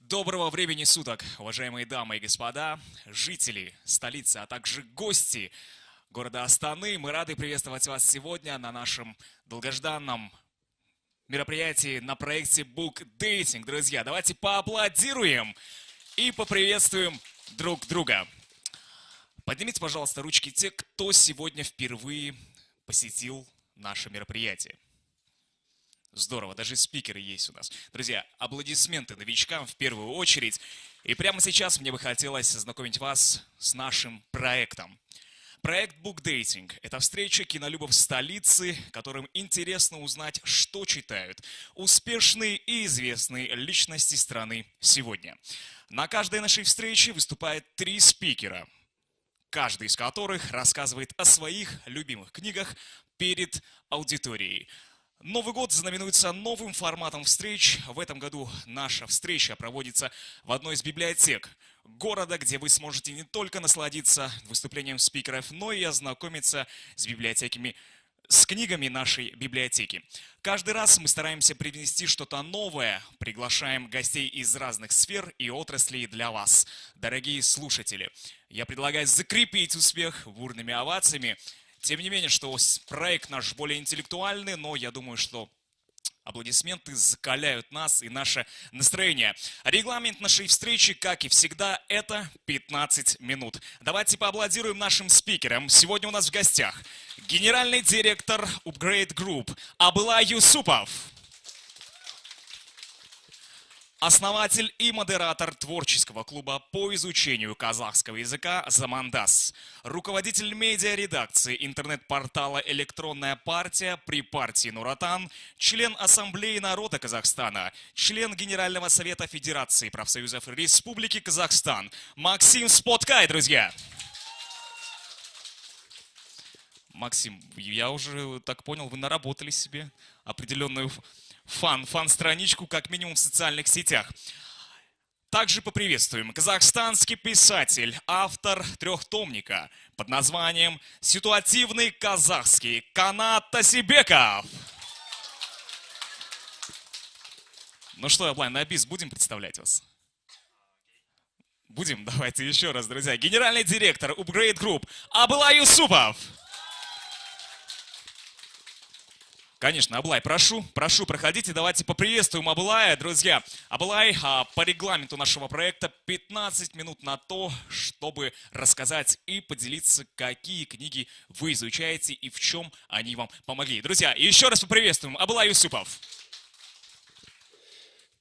Доброго времени суток, уважаемые дамы и господа, жители столицы, а также гости города Астаны. Мы рады приветствовать вас сегодня на нашем долгожданном мероприятии на проекте Book Dating. Друзья, давайте поаплодируем и поприветствуем друг друга. Поднимите, пожалуйста, ручки те, кто сегодня впервые посетил наше мероприятие. Здорово, даже спикеры есть у нас. Друзья, аплодисменты новичкам в первую очередь. И прямо сейчас мне бы хотелось ознакомить вас с нашим проектом. Проект Book Dating – это встреча кинолюбов столицы, которым интересно узнать, что читают успешные и известные личности страны сегодня. На каждой нашей встрече выступает 3 спикера, каждый из которых рассказывает о своих любимых книгах перед аудиторией. Новый год знаменуется новым форматом встреч. В этом году наша встреча проводится в одной из библиотек города, где вы сможете не только насладиться выступлением спикеров, но и ознакомиться с библиотеками, с книгами нашей библиотеки. Каждый раз мы стараемся привнести что-то новое, приглашаем гостей из разных сфер и отраслей для вас, дорогие слушатели. Я предлагаю закрепить успех бурными овациями. Тем не менее, что проект наш более интеллектуальный, но я думаю, что аплодисменты закаляют нас и наше настроение. Регламент нашей встречи, как и всегда, это 15 минут. Давайте поаплодируем нашим спикерам. Сегодня у нас в гостях генеральный директор Upgrade Group Абылай Юсупов. Основатель и модератор творческого клуба по изучению казахского языка «Замандас». Руководитель медиаредакции интернет-портала «Электронная партия» при партии «Нуратан», член Ассамблеи народа Казахстана, член Генерального совета Федерации профсоюзов Республики Казахстан Максим Споткай, друзья! Максим, я уже так понял, вы наработали себе определенную фан-страничку, как минимум в социальных сетях. Также поприветствуем казахстанский писатель, автор трехтомника под названием «Ситуативный казахский» Канат Тасибеков. Ну что, Аблай, на бис будем представлять вас? Будем? Давайте еще раз, друзья. Генеральный директор Upgrade Group Абылай Юсупов. Конечно, Абылай, прошу, проходите, давайте поприветствуем Абылая, друзья. Абылай, по регламенту нашего проекта 15 минут на то, чтобы рассказать и поделиться, какие книги вы изучаете и в чем они вам помогли. Друзья, еще раз поприветствуем Абылай Юсупов.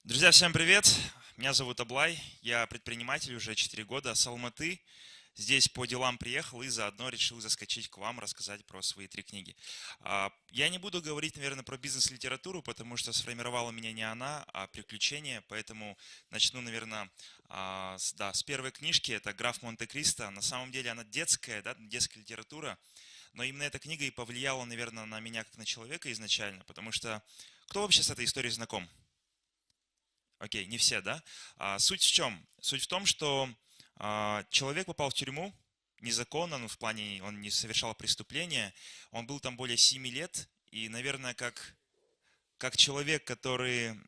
Друзья, всем привет! Меня зовут Аблай, я предприниматель уже 4 года с Алматы. Здесь по делам приехал и заодно решил заскочить к вам, рассказать про свои 3 книги. Я не буду говорить, наверное, про бизнес-литературу, потому что сформировала меня не она, а приключения. Поэтому начну, наверное, с первой книжки. Это «Граф Монте-Кристо». На самом деле она детская, да, детская литература. Но именно эта книга и повлияла, наверное, на меня как на человека изначально. Потому что кто вообще с этой историей знаком? Окей, не все, да? Суть в чем? Суть в том, что человек попал в тюрьму незаконно, ну, в плане он не совершал преступления, он был там более 7 лет, и, наверное, как человек, который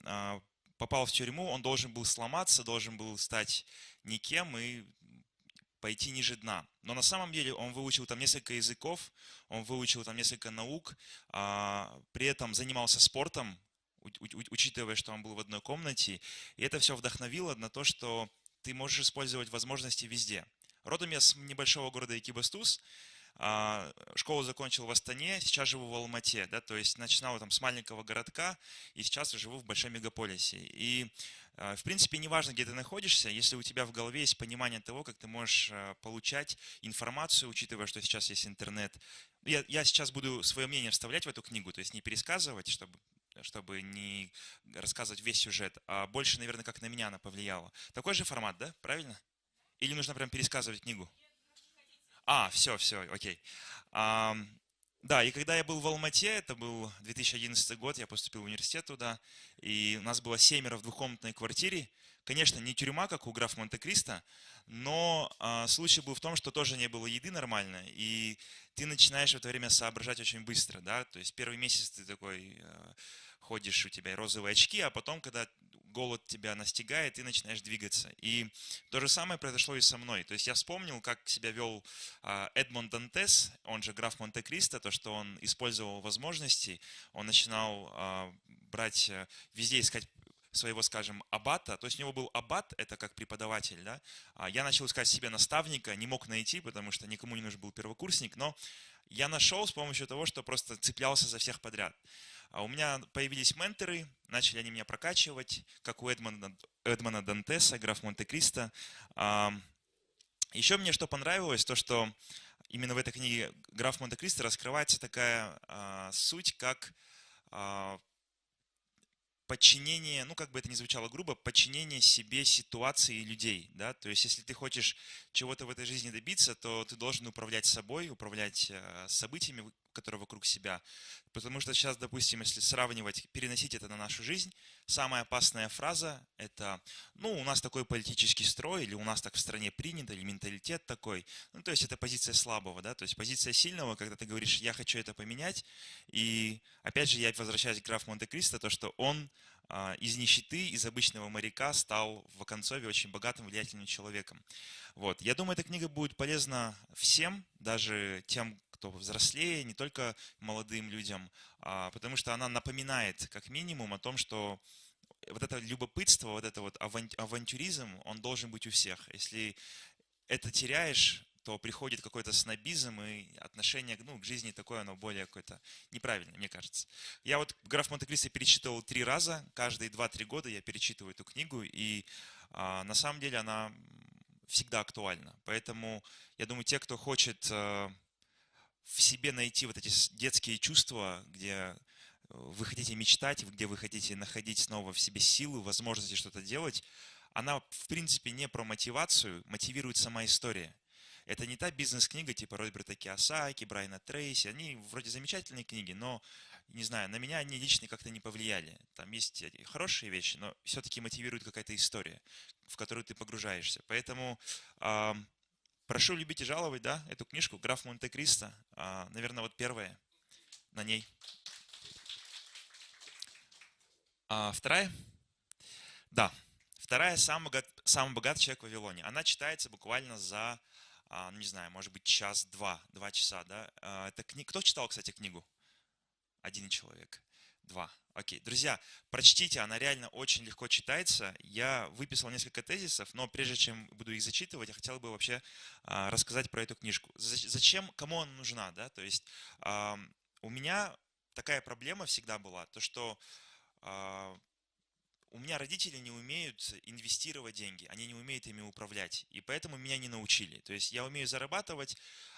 попал в тюрьму, он должен был сломаться, должен был стать никем и пойти ниже дна. Но на самом деле он выучил там несколько языков, он выучил там несколько наук, при этом занимался спортом, учитывая, что он был в одной комнате, и это все вдохновило на то, что ты можешь использовать возможности везде. Родом я с небольшого города Экибастуз, школу закончил в Астане, сейчас живу в Алмате, да, то есть начинал там с маленького городка, и сейчас живу в большом мегаполисе. И, в принципе, неважно, где ты находишься, если у тебя в голове есть понимание того, как ты можешь получать информацию, учитывая, что сейчас есть интернет. Я сейчас буду свое мнение вставлять в эту книгу, то есть не пересказывать, чтобы не рассказывать весь сюжет, а больше, наверное, как на меня она повлияла. Такой же формат, да? Правильно? Или нужно прям пересказывать книгу? Все, окей. Да, и когда я был в Алмате, это был 2011 год, я поступил в университет туда, и у нас было 7 в двухкомнатной квартире. Конечно, не тюрьма, как у графа Монте-Кристо, но случай был в том, что тоже не было еды нормально, и ты начинаешь в это время соображать очень быстро, да, то есть первый месяц ты такой ходишь, у тебя розовые очки, а потом, когда голод тебя настигает, ты начинаешь двигаться. И то же самое произошло и со мной. То есть я вспомнил, как себя вел Эдмонд Дантес, он же граф Монте-Кристо, то, что он использовал возможности, он начинал брать, везде искать своего, скажем, аббата, то есть у него был аббат, это как преподаватель, да, я начал искать себе наставника, не мог найти, потому что никому не нужен был первокурсник, но я нашел с помощью того, что просто цеплялся за всех подряд. А у меня появились менторы, начали они меня прокачивать, как у Эдмона Дантеса, граф Монте-Кристо. Еще мне что понравилось, то что именно в этой книге «Граф Монте-Кристо» раскрывается такая суть, как подчинение, ну как бы это ни звучало грубо, подчинение себе ситуации и людей, да, то есть если ты хочешь чего-то в этой жизни добиться, то ты должен управлять собой, управлять событиями, которые вокруг себя, потому что сейчас, допустим, если сравнивать, переносить это на нашу жизнь, самая опасная фраза это, ну у нас такой политический строй, или у нас так в стране принято, или менталитет такой, ну то есть это позиция слабого, да, то есть позиция сильного, когда ты говоришь, я хочу это поменять, и опять же я возвращаюсь к графу Монте-Кристо, то что он из нищеты, из обычного моряка стал в концове очень богатым, влиятельным человеком. Вот. Я думаю, эта книга будет полезна всем, даже тем, кто взрослее, не только молодым людям, потому что она напоминает, как минимум, о том, что вот это любопытство, вот это вот авантюризм, он должен быть у всех. Если это теряешь, то приходит какой-то снобизм и отношение к жизни такое, оно более какое-то неправильное, мне кажется. Я вот «Граф Монте-Кристо» перечитывал 3 раза, каждые 2-3 года я перечитываю эту книгу, и на самом деле она всегда актуальна. Поэтому я думаю, те, кто хочет в себе найти вот эти детские чувства, где вы хотите мечтать, где вы хотите находить снова в себе силы, возможности что-то делать, она в принципе не про мотивацию, мотивирует сама история. Это не та бизнес-книга типа Роберта Кийосаки, Брайана Трейси. Они вроде замечательные книги, но, не знаю, на меня они лично как-то не повлияли. Там есть хорошие вещи, но все-таки мотивирует какая-то история, в которую ты погружаешься. Поэтому прошу любить и жаловать, да, эту книжку «Граф Монте-Кристо». Наверное, вот первая на ней. Вторая? Да. Вторая «Самый богатый человек в Вавилоне». Она читается буквально за, не знаю, может быть, час-два, 2 часа, да. Это Кто читал, кстати, книгу? 1 человек. 2. Окей. Друзья, прочтите, она реально очень легко читается. Я выписал несколько тезисов, но прежде чем буду их зачитывать, я хотел бы вообще рассказать про эту книжку. Зачем, кому она нужна, да? То есть у меня такая проблема всегда была, то что у меня родители не умеют инвестировать деньги, они не умеют ими управлять, и поэтому меня не научили. То есть я умею зарабатывать,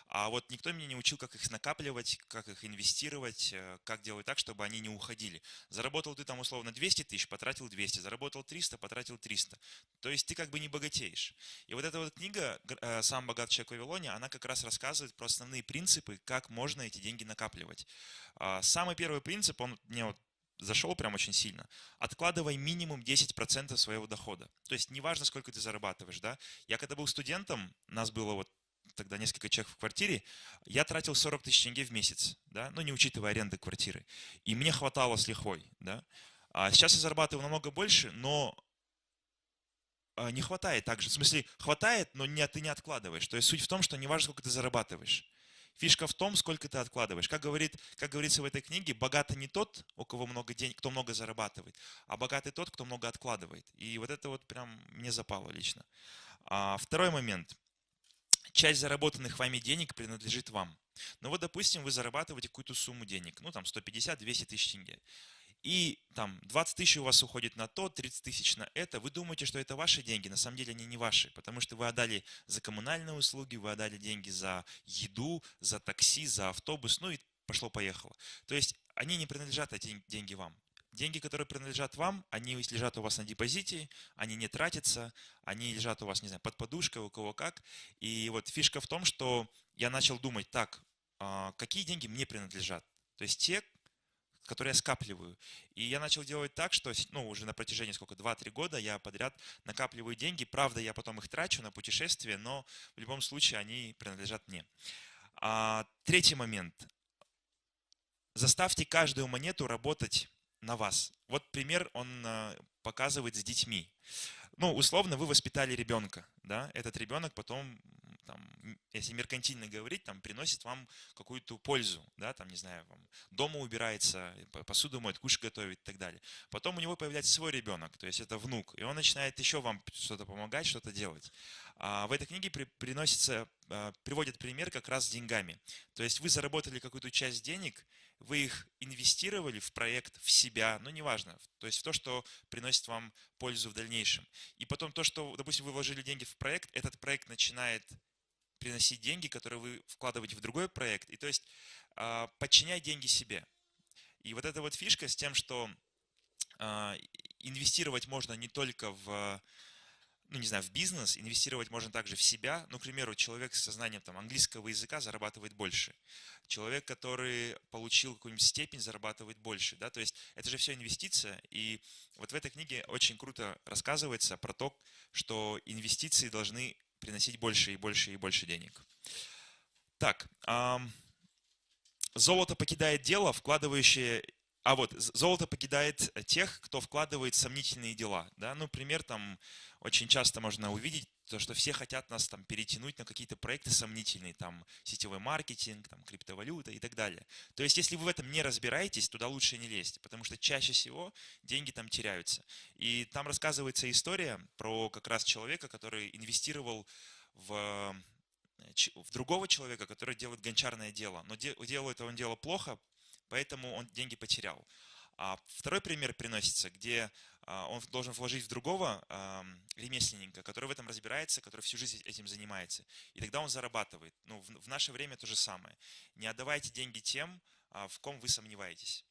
а вот никто меня не учил, как их накапливать, как их инвестировать, как делать так, чтобы они не уходили. Заработал ты там условно 200 тысяч, потратил 200, заработал 300, потратил 300. То есть ты как бы не богатеешь. И вот эта вот книга «Самый богатый человек в Вавилоне», она как раз рассказывает про основные принципы, как можно эти деньги накапливать. Самый первый принцип, он мне вот зашел прям очень сильно. Откладывай минимум 10% своего дохода. То есть неважно, сколько ты зарабатываешь, да. Я когда был студентом, нас было вот тогда несколько человек в квартире, я тратил 40 тысяч тенге в месяц, да, ну не учитывая аренды квартиры. И мне хватало с лихвой, да. А сейчас я зарабатываю намного больше, но не хватает также. В смысле, хватает, но ты не откладываешь. То есть суть в том, что неважно, сколько ты зарабатываешь. Фишка в том, сколько ты откладываешь. Как говорится в этой книге, богатый не тот, у кого много денег, кто много зарабатывает, а богатый тот, кто много откладывает. И вот это вот прям мне запало лично. Второй момент. Часть заработанных вами денег принадлежит вам. Ну вот, допустим, вы зарабатываете какую-то сумму денег, ну там 150-200 тысяч тенге. И там 20 тысяч у вас уходит на то, 30 тысяч на это. Вы думаете, что это ваши деньги, на самом деле они не ваши, потому что вы отдали за коммунальные услуги, вы отдали деньги за еду, за такси, за автобус, ну и пошло-поехало. То есть они не принадлежат, эти деньги вам. Деньги, которые принадлежат вам, они лежат у вас на депозите, они не тратятся, они лежат у вас, не знаю, под подушкой, у кого как. И вот фишка в том, что я начал думать, так, какие деньги мне принадлежат? То есть те, которые я скапливаю. И я начал делать так, что уже на протяжении 2-3 года я подряд накапливаю деньги. Правда, я потом их трачу на путешествия, но в любом случае они принадлежат мне. Третий момент. Заставьте каждую монету работать на вас. Вот пример он показывает с детьми. Ну, условно, вы воспитали ребенка, да, этот ребенок потом, там, если меркантильно говорить, там, приносит вам какую-то пользу, да, там, не знаю, вам дома убирается, посуду моет, кушать готовит и так далее. Потом у него появляется свой ребенок, то есть это внук, и он начинает еще вам что-то помогать, что-то делать. А в этой книге приводит пример как раз с деньгами. То есть вы заработали какую-то часть денег, вы их инвестировали в проект, в себя, ну, неважно, то есть в то, что приносит вам пользу в дальнейшем. И потом то, что, допустим, вы вложили деньги в проект, этот проект начинает приносить деньги, которые вы вкладываете в другой проект, и то есть подчинять деньги себе. И вот эта вот фишка с тем, что а, инвестировать можно не только в, ну, не знаю, в бизнес, инвестировать можно также в себя. Ну, к примеру, человек с знанием там, английского языка зарабатывает больше. Человек, который получил какую-нибудь степень, зарабатывает больше. Да? То есть это же все инвестиция. И вот в этой книге очень круто рассказывается про то, что инвестиции должны приносить больше и больше и больше денег. Так, золото покидает дело, вкладывающее... А вот, золото покидает тех, кто вкладывает в сомнительные дела. Да? Ну, пример там очень часто можно увидеть, то, что все хотят нас там перетянуть на какие-то проекты сомнительные, там сетевой маркетинг, там криптовалюта и так далее. То есть, если вы в этом не разбираетесь, туда лучше не лезть, потому что чаще всего деньги там теряются. И там рассказывается история про как раз человека, который инвестировал в другого человека, который делает гончарное дело. Но делает он дело плохо, поэтому он деньги потерял. А второй пример приносится, где он должен вложить в другого ремесленника, который в этом разбирается, который всю жизнь этим занимается. И тогда он зарабатывает. Ну, в наше время то же самое. Не отдавайте деньги тем, в ком вы сомневаетесь.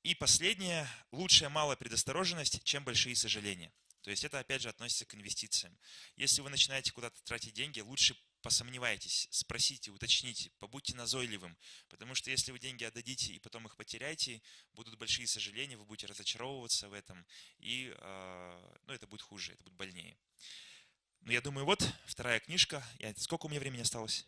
И последнее, лучшая малая предосторожность, чем большие сожаления. То есть это опять же относится к инвестициям. Если вы начинаете куда-то тратить деньги, лучше посомневайтесь, спросите, уточните, побудьте назойливым. Потому что если вы деньги отдадите и потом их потеряете, будут большие сожаления, вы будете разочаровываться в этом, и ну, это будет хуже, это будет больнее. Ну, я думаю, вот вторая книжка. Сколько у меня времени осталось?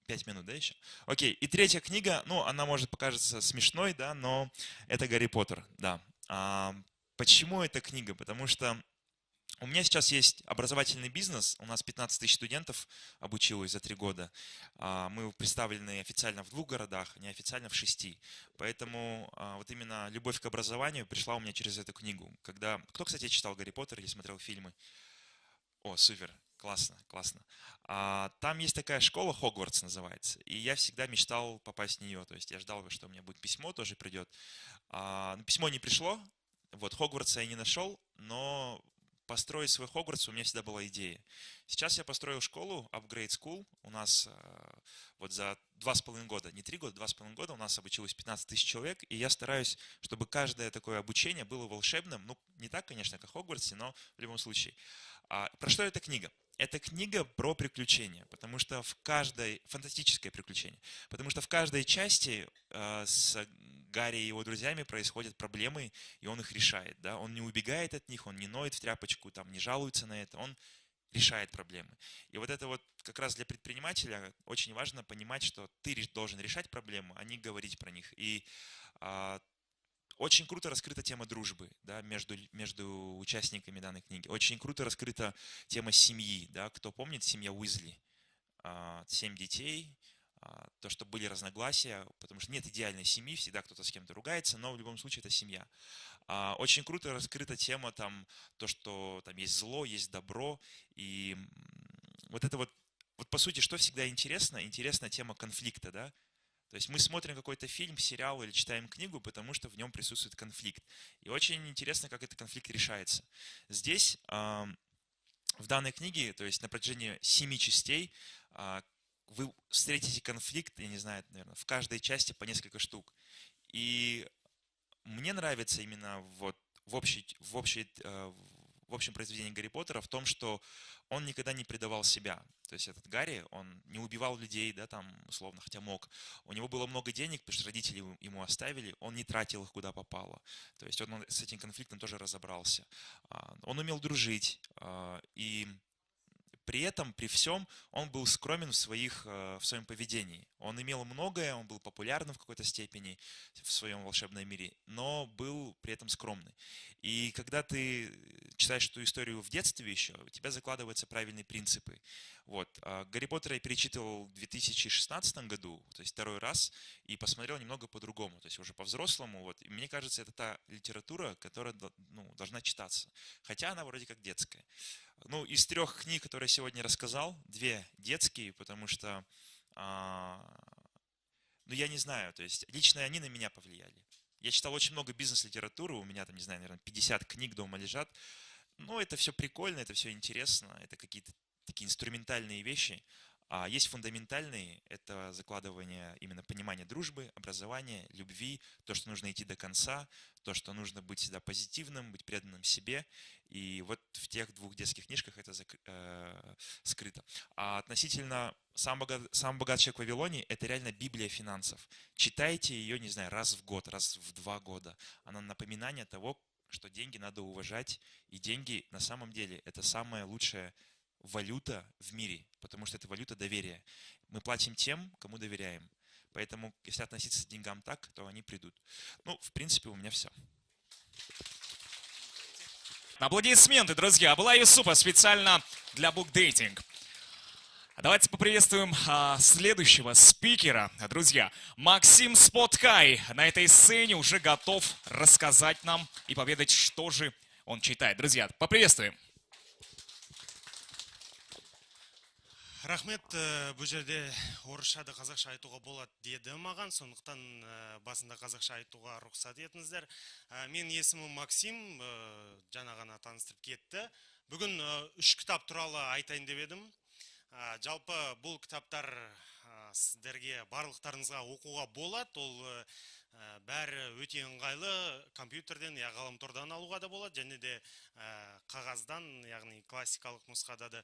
5 минут, да, еще? Окей, и третья книга, ну, она может покажется смешной, да, но это Гарри Поттер, да. Почему эта книга? Потому что у меня сейчас есть образовательный бизнес, у нас 15 тысяч студентов обучилось за 3 года. Мы представлены официально в 2 городах, неофициально в 6. Поэтому вот именно любовь к образованию пришла у меня через эту книгу. Кто, кстати, читал Гарри Поттер или смотрел фильмы? О, супер, классно, классно. Там есть такая школа, Хогвартс называется, и я всегда мечтал попасть в нее. То есть я ждал, что у меня будет письмо, тоже придет. Но письмо не пришло, вот Хогвартса я не нашел, но построить свой Хогвартс у меня всегда была идея. Сейчас я построил школу, Upgrade School. У нас вот за 2,5 года, не 3 года, 2,5 года у нас обучилось 15 тысяч человек, и я стараюсь, чтобы каждое такое обучение было волшебным. Ну, не так, конечно, как в Хогвартсе, но в любом случае. Про что эта книга? Это книга про приключения, потому что фантастическое приключение, потому что в каждой части с Гарри и его друзьями происходят проблемы, и он их решает, да, он не убегает от них, он не ноет в тряпочку, там, не жалуется на это, он решает проблемы. И вот это вот как раз для предпринимателя очень важно понимать, что ты должен решать проблемы, а не говорить про них. И очень круто раскрыта тема дружбы, да, между участниками данной книги. Очень круто раскрыта тема семьи. Да. Кто помнит, семья Уизли. 7 детей, то, что были разногласия, потому что нет идеальной семьи, всегда кто-то с кем-то ругается, но в любом случае это семья. Очень круто раскрыта тема там, то, что там есть зло, есть добро, и вот это вот по сути, что всегда интересно? Интересна тема конфликта, да? То есть мы смотрим какой-то фильм, сериал или читаем книгу, потому что в нем присутствует конфликт. И очень интересно, как этот конфликт решается. Здесь, в данной книге, то есть на протяжении 7 частей, вы встретите конфликт, я не знаю, наверное, в каждой части по несколько штук. И мне нравится именно вот в общем произведении Гарри Поттера в том, что он никогда не предавал себя. То есть этот Гарри, он не убивал людей, да, там, условно, хотя мог. У него было много денег, потому что родители ему оставили, он не тратил их куда попало. То есть он с этим конфликтом тоже разобрался. Он умел дружить. И при этом, при всем, он был скромен в своем поведении. Он имел многое, он был популярным в какой-то степени в своем волшебном мире, но был при этом скромный. И когда ты читаешь эту историю в детстве еще, у тебя закладываются правильные принципы. Вот. Гарри Поттера я перечитывал в 2016 году, то есть второй раз, и посмотрел немного по-другому, то есть уже по-взрослому. Вот. И мне кажется, это та литература, которая должна читаться, хотя она вроде как детская. Ну, из 3 книг, которые я сегодня рассказал, 2 детские, потому что, ну, я не знаю, то есть лично они на меня повлияли. Я читал очень много бизнес-литературы, у меня там, не знаю, наверное, 50 книг дома лежат. Ну, это все прикольно, это все интересно, это какие-то такие инструментальные вещи. А есть фундаментальные, это закладывание именно понимания дружбы, образования, любви, то, что нужно идти до конца, то, что нужно быть всегда позитивным, быть преданным себе. И вот в тех 2 детских книжках это скрыто. А относительно «Самый богатый человек в Вавилоне» — это реально Библия финансов. Читайте ее, не знаю, раз в год, раз в 2 года. Она напоминание того, что деньги надо уважать, и деньги на самом деле это самая лучшая валюта в мире, потому что это валюта доверия. Мы платим тем, кому доверяем. Поэтому, если относиться к деньгам так, то они придут. Ну, в принципе, у меня все. Аплодисменты, друзья. Была Юсупа специально для букдейтинг. Давайте поприветствуем следующего спикера. Друзья, Максим Споткай на этой сцене уже готов рассказать нам и поведать, что же он читает. Друзья, поприветствуем. Рахмет, бұл жерде орысша да қазақша айтуға болады деді маған, сондықтан басында қазақша айтуға рұқсат етіңіздер. Мен есімім Максим, жаңа ғана таныстырып кетті. Бүгін 3 кітап туралы айтайын деп едім. Жалпы бұл кітаптар сіздерге барлықтарыңызға оқуға болады. Ол бәрі өте ыңғайлы, компьютерден, ғаламтордан алуға да болады, және де қағаздан, яғни классикалық нұсқада да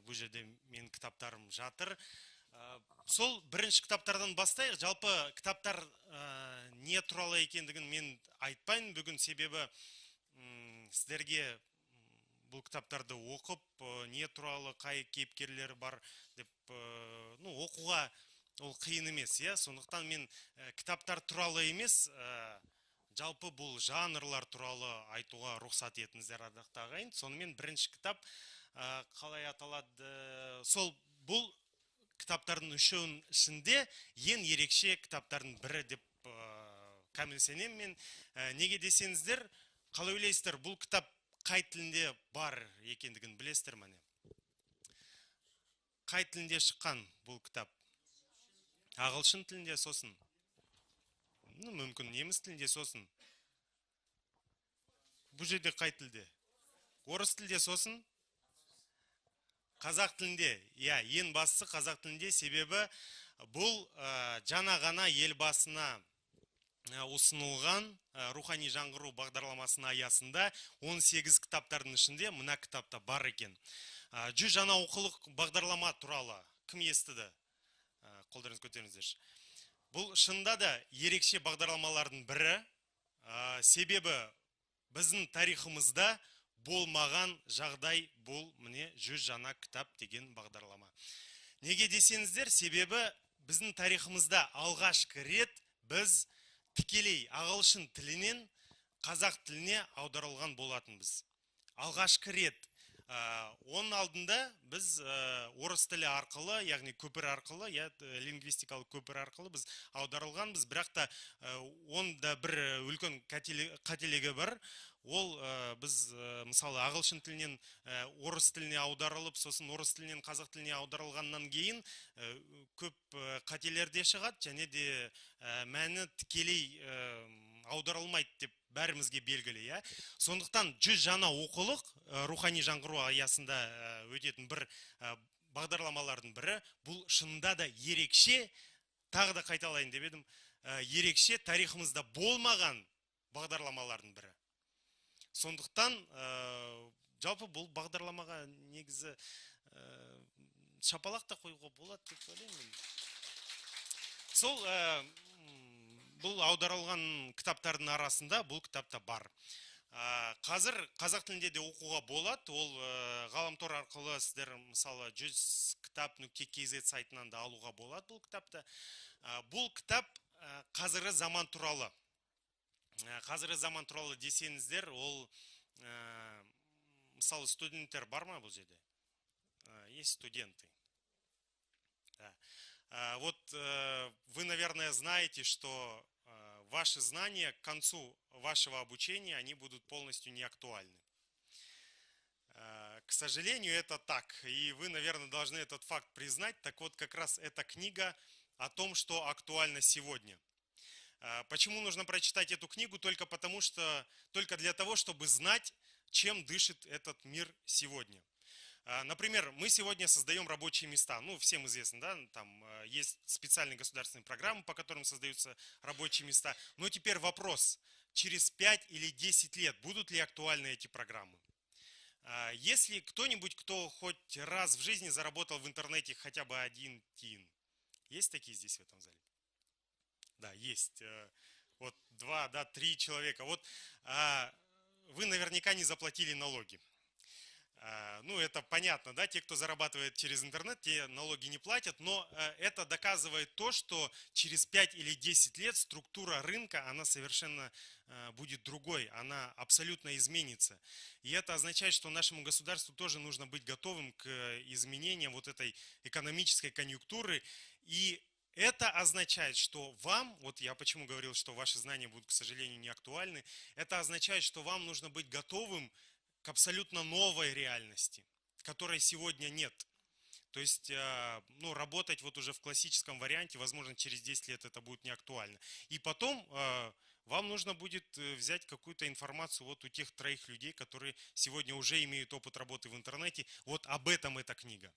бұл жерде мен кітаптарым жатыр. Сол бірінші кітаптардан бастайық. Жалпы кітаптар не туралы екендігін мен айтпайын бүгін, себебі сіздерге бұл кітаптарды оқып, не туралы, қай кейіпкерлері бар деп оқуға ол қиын емес, сондықтан мен кітаптар туралы емес, жалпы бұл жанрлар туралы айтуға рұқсат етіңіздер, ардақты ағайын. Сонымен бірінші кітап қалай аталады? Сол бұл кітаптардың ішінде ең ерекше кітаптардың бірі деп кәміл сенемін мен. Неге десеңіздер, қалай ойлайсыздар, бұл кітап қай тілінде бар екендігін білесіздер ме? Қай тілінде шыққан бұл кітап? Ағылшын тілінде, сосын мүмкін неміс тілінде, сосын бұл жерде қай тілде? Орыс тілде, сосын қазақ тілінде. Ең бастысы қазақ тілінде, себебі бұл жаңа ғана елбасына ұсынылған рухани жаңғыру бағдарламасының аясында 18 кітаптардың ішінде мына кітапта бар екен. 100 жаңа оқулық бағдарлама туралы кім естіді? Қолдарыңыз көтеріңіздерші. Бұл шынында да ерекше бағдарламалардың бірі, себебі біздің тарихымызда болмаған жағдай бұл міне 100 жаңа кітап деген бағдарлама. Неге десеңіздер, себебі біздің тарихымызда алғашқы рет біз тікелей ағылшын тілінен қазақ тіліне аударылған болатынбыз. Алғашқы рет. Оның алдында біз орыс тілі арқылы, яғни көпір арқылы, лингвистикалық көпір арқылы біз аударылғанбыз, бірақ та онда бір үлкен қателігі бар. Ол біз мысалы ағылшын тілінен орыс тіліне аударылып, сосын орыс тілінен қазақ тіліне аударылғаннан кейін көп қателерде шығады, және де мәні тікелей аударылмайды деп бәрімізге белгілі. Сондықтан 100 жаңа оқулық рухани жаңғыру аясында өтетін бір бағдарламалардың бірі, бұл шынында да ерекше, тағы да қайталайын деп едім, ерекше, тарихымызда болмаған бағдарламалардың бірі. Сондықтан жалпы бұл бағдарламаға негізі шапалақ та қоюға болады деп ойлаймын. Сол бұл аударылған кітаптардың арасында бұл кітапта бар. Қазір қазақ тілінде де оқуға болады. Ол ғаламтор арқылы сіздер мысалы 100 кітап.kz сайтынан да алуға болады бұл кітапты. Бұл кітап қазіргі заман туралы. Қазіргі заман туралы десеңіздер, ол мысалы студенттер бар ма бұл жерде? Есть студенты. Да. Вот вы, наверное, знаете, что ваши знания к концу вашего обучения, они будут полностью неактуальны. К сожалению, это так. И вы, наверное, должны этот факт признать. Так вот, как раз эта книга о том, что актуально сегодня. Почему нужно прочитать эту книгу? Только для того, чтобы знать, чем дышит этот мир сегодня. Например, мы сегодня создаем рабочие места. Ну, всем известно, да, там есть специальные государственные программы, по которым создаются рабочие места. Но теперь вопрос, через 5 или 10 лет будут ли актуальны эти программы? Если кто-нибудь, кто хоть раз в жизни заработал в интернете хотя бы 1 тин, есть такие здесь в этом зале? Да, есть. Вот 2, да, 3 человека. Вот вы наверняка не заплатили налоги. Ну, это понятно, да, те, кто зарабатывает через интернет, те налоги не платят, но это доказывает то, что через 5 или 10 лет структура рынка, она совершенно будет другой, она абсолютно изменится. И это означает, что нашему государству тоже нужно быть готовым к изменениям вот этой экономической конъюнктуры. И это означает, что вам, вот я почему говорил, что ваши знания будут, к сожалению, не актуальны, это означает, что вам нужно быть готовым к абсолютно новой реальности, которой сегодня нет. То есть, ну, работать вот уже в классическом варианте, возможно, через 10 лет это будет не актуально. И потом вам нужно будет взять какую-то информацию вот у тех 3 людей, которые сегодня уже имеют опыт работы в интернете. Вот об этом эта книга.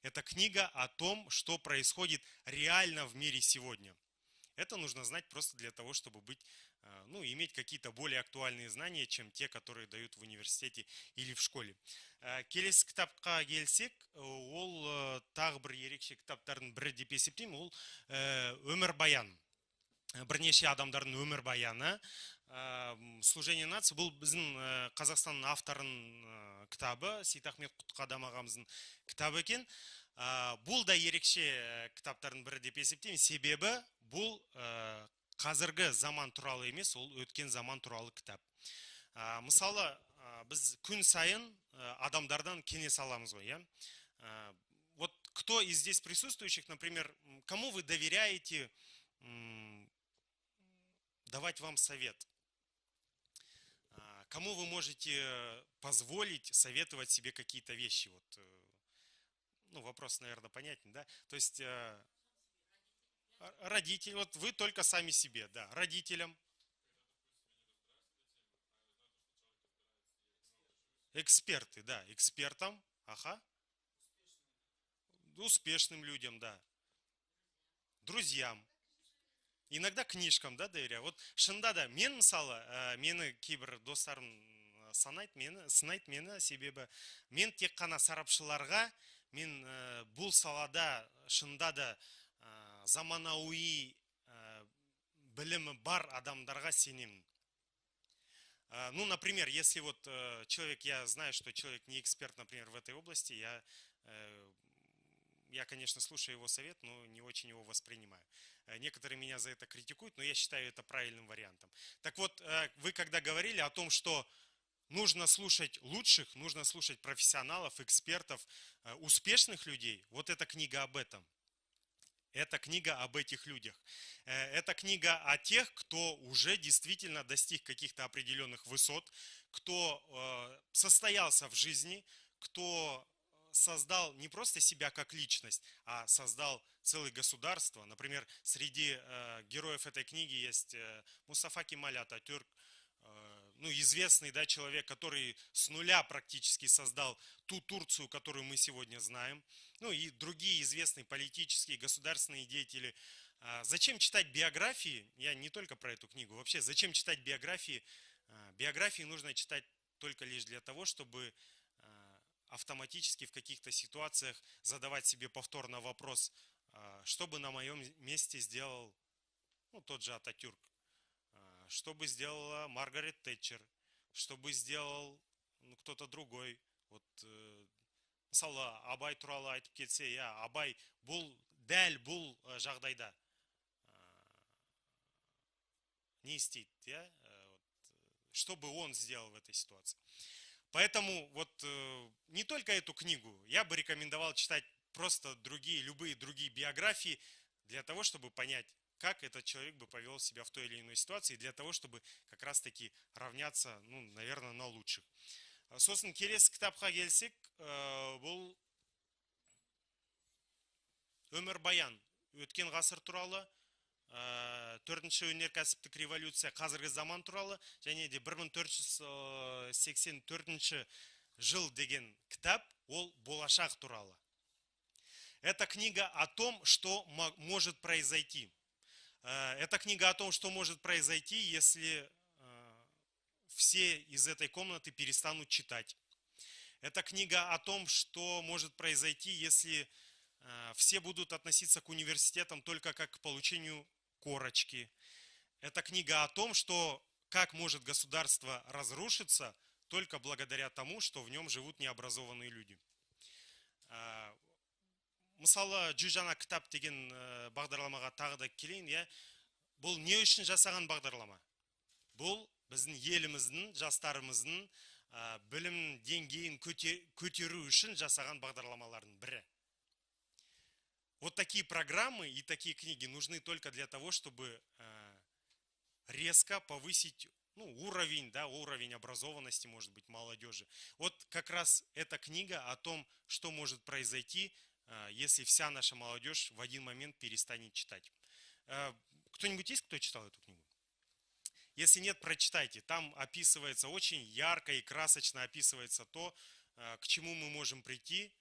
Это книга о том, что происходит реально в мире сегодня. Это нужно знать просто для того, чтобы быть, ну, иметь какие-то более актуальные знания, чем те, которые дают в университете или в школе. Келесі кітапқа келсек, ол тағы бір ерекше кітаптардың бірі деп есептеймін, ол өмірбаян. Бірнеше адамдардың өмірбаяны. Служение нации бұл біздің Қазақстанның авторының кітабы, Сейтахмет Құтқадам ағамыздың кітабы екен. Бұл да ерекше кітаптардың бірі деп есептеймін, себебі бұл қазіргі заман туралы емес, ол өткен заман туралы кітап. Мысалы, біз күн сайын адамдардан кеңес аламыз ғой, иә? Вот кто из здесь присутствующих, например, кому вы доверяете давать вам совет? Кому вы можете позволить советовать себе какие-то вещи? Вот, ну, вопрос, наверное, понятен, да? То есть родители, вот вы только сами себе, да, родителям. Эксперты, да, экспертам, ага. Успешным людям, да. Друзьям. Иногда книжкам, да, доверяю. Вот шында да, мен мысалы, мені кейбір достарым сынайды мені, себебі мен тек қана сарапшыларға, мен бұл салада шында да заманауи білімі бар адамдарға сенемін. Ну, например, если вот человек, я знаю, что человек не эксперт, например, в этой области, я, конечно, слушаю его совет, но не очень его воспринимаю. Некоторые меня за это критикуют, но я считаю это правильным вариантом. Так вот, вы когда говорили о том, что нужно слушать лучших, нужно слушать профессионалов, экспертов, успешных людей, вот эта книга об этом. Это книга об этих людях. Это книга о тех, кто уже действительно достиг каких-то определенных высот, кто состоялся в жизни, кто создал не просто себя как личность, а создал целое государство. Например, среди героев этой книги есть Мустафа Кемаль Ататюрк, ну, известный, да, человек, который с нуля практически создал ту Турцию, которую мы сегодня знаем. Ну и другие известные политические, государственные деятели. Зачем читать биографии? Я не только про эту книгу. Вообще, зачем читать биографии? Биографии нужно читать только лишь для того, чтобы автоматически в каких-то ситуациях задавать себе повторно вопрос, что бы на моем месте сделал, ну, тот же Ататюрк. Что бы сделала Маргарет Тэтчер, чтобы сделал кто-то другой. Вот мысалы Абай туралы айтып кетсе, Абай дәл бұл жағдайда не істейді, что бы он сделал в этой ситуации. Поэтому вот не только эту книгу, я бы рекомендовал читать просто любые другие биографии для того, чтобы понять, как этот человек бы повел себя в той или иной ситуации, для того, чтобы как раз-таки равняться, наверное, на лучших. Сосын келесі кітапқа келсек, бұл өмірбаян өткен ғасыр туралы, 4-ші өнеркәсіптік революция қазіргі заман туралы, және де 1484 жыл деген кітап, ол болашақ туралы. Это книга о том, что может произойти. Это книга о том, что может произойти, если все из этой комнаты перестанут читать. Это книга о том, что может произойти, если все будут относиться к университетам только как к получению корочки. Это книга о том, что как может государство разрушиться только благодаря тому, что в нем живут необразованные люди. Мысалы, Жүжана кітап деген бағдарламаға тағы да келейін, бұл не үшін жасаған бағдарлама? Бұл біздің еліміздің, жастарымыздың білім деңгейін көтеру үшін жасаған бағдарламалардың бірі. Вот такие программы и такие книги нужны только для того, чтобы резко повысить уровень образованности, может быть, молодежи. Вот как раз эта книга о том, что может произойти, если вся наша молодежь в один момент перестанет читать. Кто-нибудь есть, кто читал эту книгу? Если нет, прочитайте. Там описывается очень ярко и красочно описывается то, к чему мы можем прийти,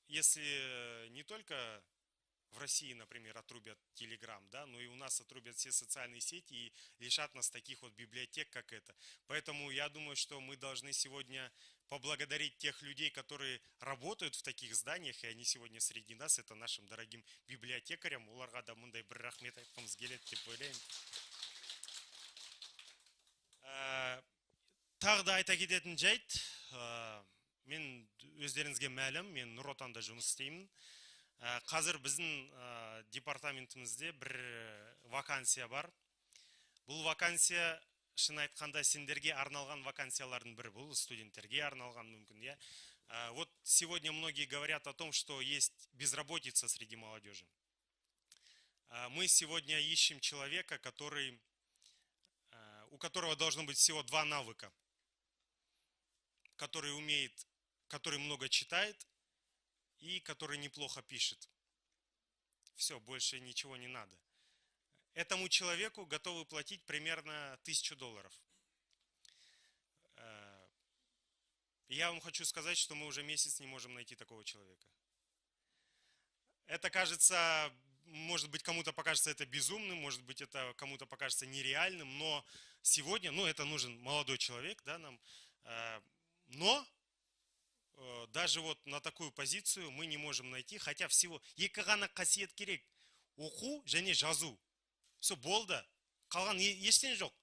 если не только в России, например, отрубят Telegram, но и у нас отрубят все социальные сети и лишат нас таких вот библиотек, как это. Поэтому я думаю, что мы должны сегодня поблагодарить тех людей, которые работают в таких зданиях, и они сегодня среди нас. Это нашим дорогим библиотекарям. Оларға да мындай бір рахмет айтқымыз келеді деп ойлаймын. Тағы да айта кететін жайт, мен өздеріңізге мәлім, мен Нұр Отанда жұмыс істеймін. Қазір біздің департаментімізде бір вакансия бар. Бұл вакансия, шын айтқанда, сендерге арналған вакансиялардың бірі, бұл студенттерге арналған мүмкін. Вот сегодня многие говорят о том, что есть безработица среди молодежи. Мы сегодня ищем человека, у которого должно быть всего 2 навыка, который много читает и который неплохо пишет. Все, больше ничего не надо. Этому человеку готовы платить примерно $1000. Я вам хочу сказать, что мы уже месяц не можем найти такого человека. Это кажется, может быть, кому-то покажется это безумным, может быть, это кому-то покажется нереальным, но сегодня, это нужен молодой человек, нам, но даже вот на такую позицию мы не можем найти, хотя всего екі ғана қасиет керек: оқу және жазу. Все, болды. Қалған ештеңе жоқ.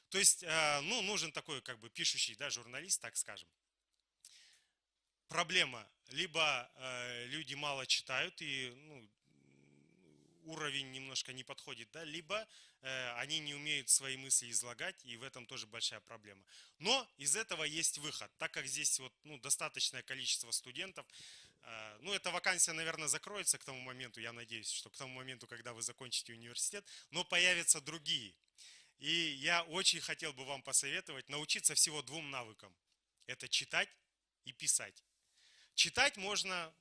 То есть, нужен такой, как бы, пишущий, журналист, так скажем. Проблема: либо люди мало читают и уровень немножко не подходит, либо они не умеют свои мысли излагать, и в этом тоже большая проблема. Но из этого есть выход, так как здесь достаточное количество студентов. Эта вакансия, наверное, закроется к тому моменту, я надеюсь, что к тому моменту, когда вы закончите университет, но появятся другие. И я очень хотел бы вам посоветовать научиться всего 2 навыкам. Это читать и писать. Читать можно,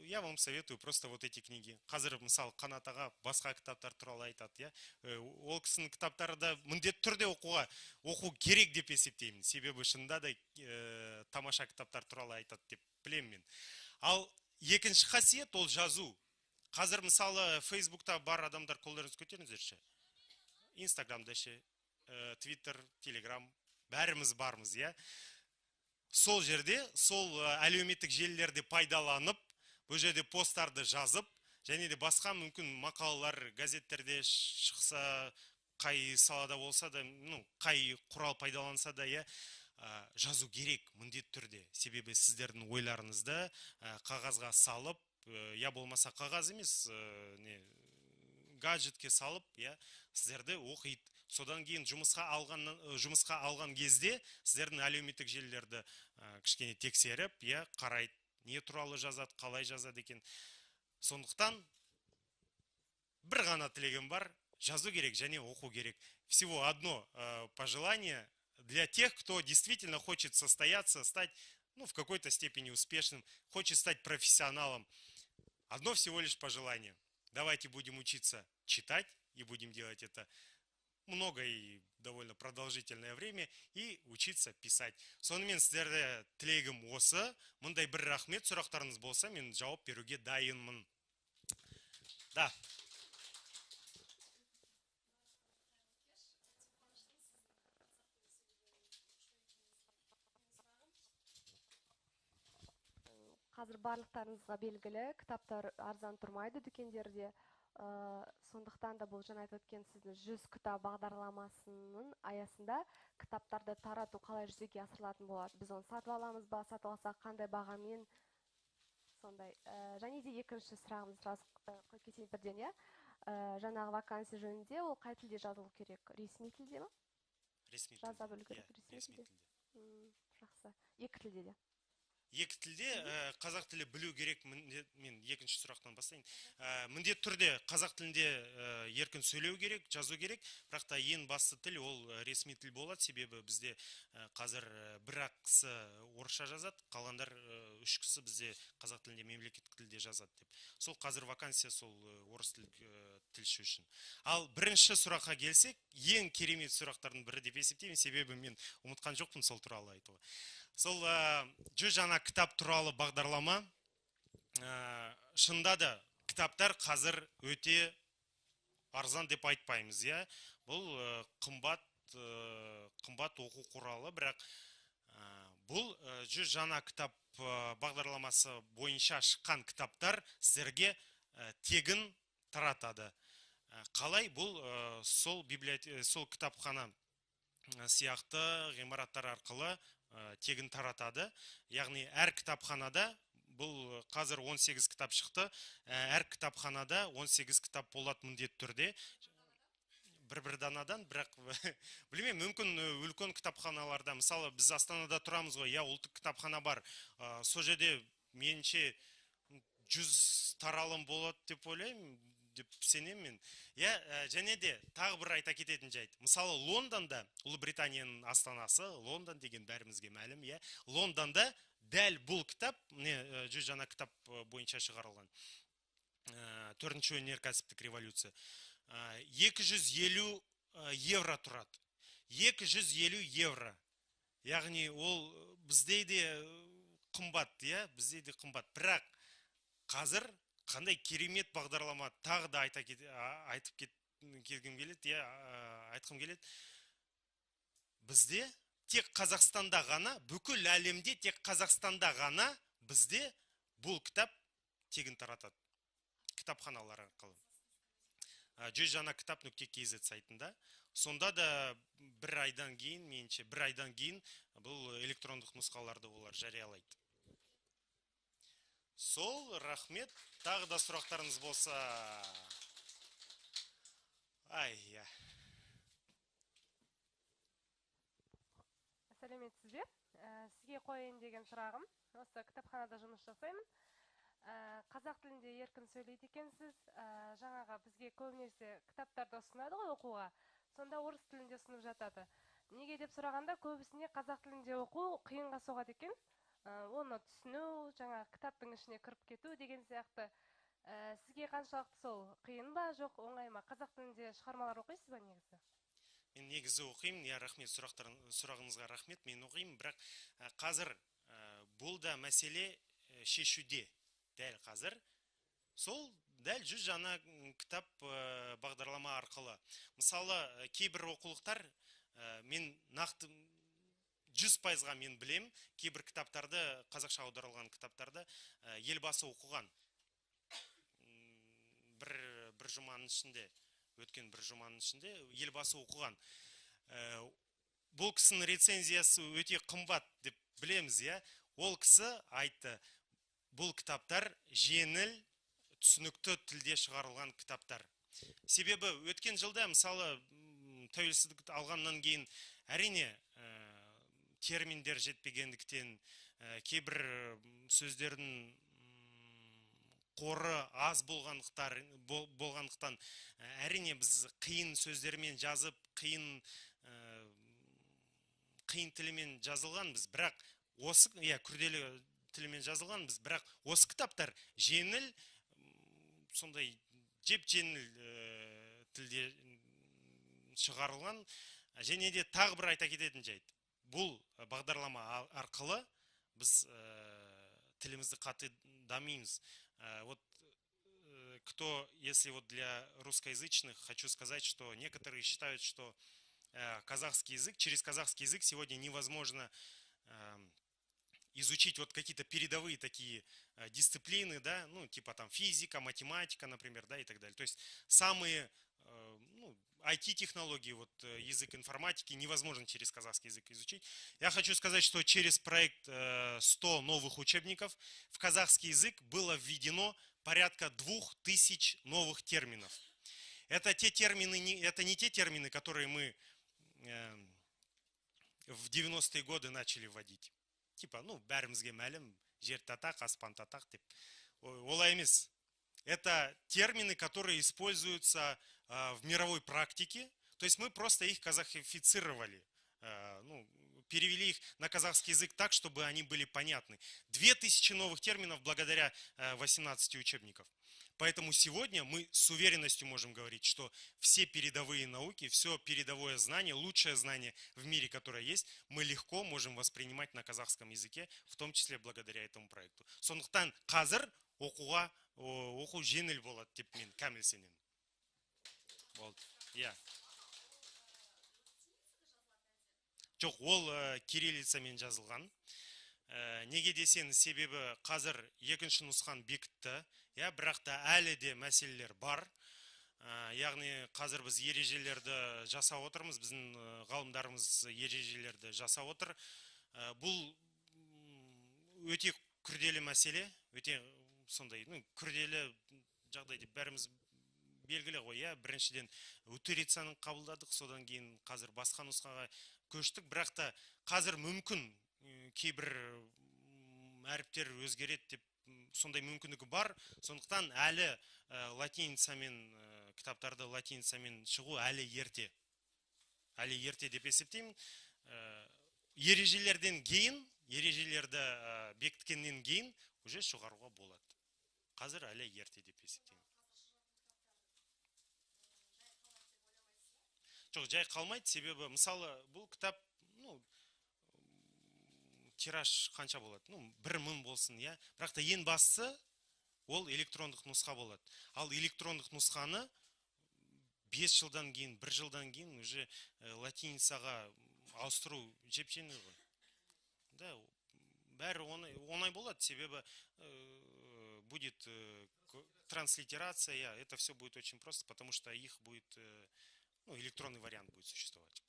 я вам советую просто вот эти книги. Қазір, мысалы, Қанат аға басқа кітаптар туралы айтады, ол кісінің кітаптары да міндетті түрде оқу керек деп есептеймін. Себебі шынында да тамаша кітаптар туралы айтады деп білемін мен. Ал екінші қасиет ол жазу. Қазір, мысалы, Фейсбукта бар адамдар, қолдарыңызды көтеріңіздерші. Инстаграмда ше, Твиттер, Телеграм, бәріміз бармыз, Сол жерде, сол әлеуметтік желілерде пайдаланып, бұл жерде посттарды жазып, және де басқа мүмкін мақалалар газеттерде шықса, қай салада болса да, қай құрал пайдаланса да, жазу керек міндетті түрде. Себебі сіздердің ойларыңызды қағазға салып, болмаса қағаз емес, гаджетке салып, сіздерді оқиды. Содан кейін жұмысқа алған кезде сіздердің әлеуметтік желілерді кішкене тексеріп, қарайды, не туралы жазады, қалай жазады екен. Сондықтан бір ғана тілегім бар, жазу керек және оқу керек. Всего одно пожелание для тех, кто действительно хочет состояться, стать, в какой-то степени успешным, хочет стать профессионалом. Одно всего лишь пожелание. Давайте будем учиться читать и будем делать это много и довольно продолжительное время и учиться писать. Сонымен сіздерді тілегім осы. Мұндай бір рахмет, сұрақтарыңыз болса, мен жауап беруге дайынмын. Да. Қазір барлықтарыңызға белгілі, кітаптар арзан тұрмайды дүкендерде. Сондықтан да бұл жаңа айтып өткен сіздің 100 кітап бағдарламасының аясында кітаптарды тарату қалай жүзеге асырылатын болады. Біз оны сатып аламыз ба, сатып алсақ қандай бағамен, сондай. Және де екінші сұрағымыз қойып кетейін бірден, жаңағы вакансия жөнінде ол қай тілде жазылу керек? Ресми тілде ме? Ресми тілде. Жаза білу керек, ресми тілде. Жақсы. Екі тілде де. Екі тілде, қазақ тілі білу керек, мен екінші сұрақтан бастайын. Міндет түрде қазақ тілінде еркін сөйлеу керек, жазу керек, бірақ та ең басты тіл ол ресми тіл болады, себебі бізде қазір бір-ақ кісі орысша жазады, қалғандар 3 кісі бізде қазақ тілінде мемлекеттік тілде жазады деп. Сол қазір вакансия сол орыс тілші үшін. Ал бірінші сұраққа келсек, ең керемет сұрақтардың бірі деп есептеймін, себебі мен ұмытқан жоқпын сол туралы айтуға. Сол 100 жаңа кітап туралы бағдарлама. Шынында да кітаптар қазір өте арзан деп айтпаймыз, Бұл қымбат оқу құралы, бірақ бұл 100 жаңа кітап бағдарламасы бойынша шыққан кітаптар сіздерге тегін таратады. Қалай бұл сол кітапхана сияқты ғимараттар арқылы тегін таратады. Яғни әр кітапханада, бұл қазір 18 кітап шықты, әр кітапханада 18 кітап болады міндетті түрде. Бір данадан, бірақ білмеймін, мүмкін үлкен кітапханаларда, мысалы біз Астанада тұрамыз ғой, ұлттық кітапхана бар. Сол жерде меніңше 100 таралым болады деп ойлаймын, деп сенемін. Және де тағы бір айта кететін жайт. Мысалы Лондонда, Ұлыбританияның астанасы, Лондон деген бәрімізге мәлім, Лондонда дәл бұл кітап, 100 жаңа кітап бойынша шығарылған, 4-ші өнеркәсіптік революция, 250 евро тұрады. 250 евро. Яғни ол бізде де қымбат, бізде де қымбат. Бірақ қазір қандай керемет бағдарлама, тағы да айтқым келеді. Бізде тек Қазақстанда ғана, бүкіл әлемде тек Қазақстанда ғана бізде бұл кітап тегін таратады. Кітапханалар арқылы. 100 жаңа кітап.kz сайтында. Сонда да бір айдан кейін бұл электрондық нұсқаларды олар жариялайды. Сол, рахмет. Тағы да сұрақтарыңыз болса. Сәлеметсіз бе? Сізге қойын деген сұрағым. Осы кітапханада жұмыс жасаймын. Қазақ тілінде еркін сөйлейді екенсіз. Жаңаға бізге көбінесе кітаптарды ұсынады ғой оқуға. Сонда орыс тілінде ұсынып жатады. Неге деп сұрағанда, көбісіне қазақ тілінде оқу қиынға соғады екен. Оны түсіну, жаңа кітаптың ішіне кіріп кету деген сияқты. Сізге қаншалықты сол қиын ба, жоқ оңай ма? Қазақ тілінде шығармалар оқисыз ба негізі? Мен негізі оқимын, рахмет, сұрағыңызға рахмет, мен оқимын, бірақ қазір бұл да мәселе шешуде. Дәл қазір сол дәл 100 жаңа кітап бағдарлама арқылы. Мысалы, кейбір оқулықтар мен нақты 100%-ға мен білем, кейбір кітаптарды, қазақша аударылған кітаптарды елбасы оқыған. Бір жұманың ішінде өткен бір жұманың ішінде елбасы оқыған. Бұл кісінің рецензиясы өте қымбат деп білеміз, иә. Ол кісі айтты, бұл кітаптар жеңіл, түсінікті тілде шығарылған кітаптар. Себебі өткен жылда мысалы тәуелсіздік алғаннан кейін әрине терминдер жетпегендіктен, кейбір сөздердің қоры аз болғандықтан әрине біз қиын сөздермен жазып, қиын тілімен жазылғанбыз, бірақ осы, күрделі тілімен жазылғанбыз, бірақ осы кітаптар жеңіл, сондай жеп-жеңіл тілде шығарылған. Және де тағы бір айта кететін жайт. Бұл бағдарлама арқылы біз тілімізді қатты дамимыз. Вот если вот для русскоязычных, хочу сказать, что некоторые считают, что казахский язык, через казахский язык сегодня невозможно изучить вот какие-то передовые такие дисциплины, да, ну, типа там физика, математика, например, да, и так далее. То есть самые IT-технологии, вот язык информатики невозможно через казахский язык изучить. Я хочу сказать, что через проект 100 новых учебников в казахский язык было введено порядка 2000 новых терминов. Это те термины, это не те термины, которые мы в 90-е годы начали вводить. Типа, бәрімізге мәлім, жер татақ, аспан татақ деп. Олай емес. Это термины, которые используются в мировой практике. То есть мы просто их казахифицировали, перевели их на казахский язык так, чтобы они были понятны. 2000 новых терминов благодаря 18 учебников. Поэтому сегодня мы с уверенностью можем говорить, что все передовые науки, все передовое знание, лучшее знание в мире, которое есть, мы легко можем воспринимать на казахском языке, в том числе благодаря этому проекту. Сондықтан қазір оқу жеңіл болады деп мен кәміл сенемін. Жоқ, ол кириллицамен жазылған. Неге десеңіз, себебі қазір екінші нұсқан бекітті, бірақ та әлі де мәселелер бар. Яғни қазір біз ережелерді жасап отырмыз, біздің ғалымдарымыз ережелерді жасап отыр. Бұл өте күрделі мәселе, өте сондай, күрделі жағдай деп бәріміз белгілі ғой, біріншіден утилицаны қабылдадық, содан кейін қазір басқа нұсқаға көштік, бірақ та қазір мүмкін кейбір әріптер өзгереді деп сондай мүмкіндігі бар. Сондықтан әлі латиницамен, кітаптарды латиницамен шығу әлі ерте. Әлі ерте деп есептеймін. Ережелерден кейін, ережелерді бекіткеннен кейін уже шығаруға болады. Қазір әлі ерте деп есептеймін. Жоқ, жай қалмайды, себебі мысалы бұл кітап, тираж қанша болады? 1000 болсын, бірақ та ең бастысы ол электрондық нұсқа болады. Ал электрондық нұсқаны 5 жылдан кейін, 1 жылдан кейін уже латиницаға ауыстыру жеп-жеңіл ғой. Да, бәрі оңай болады, себебі будет транслитерация, это все будет очень просто, потому что их будет электронный вариант будет существовать.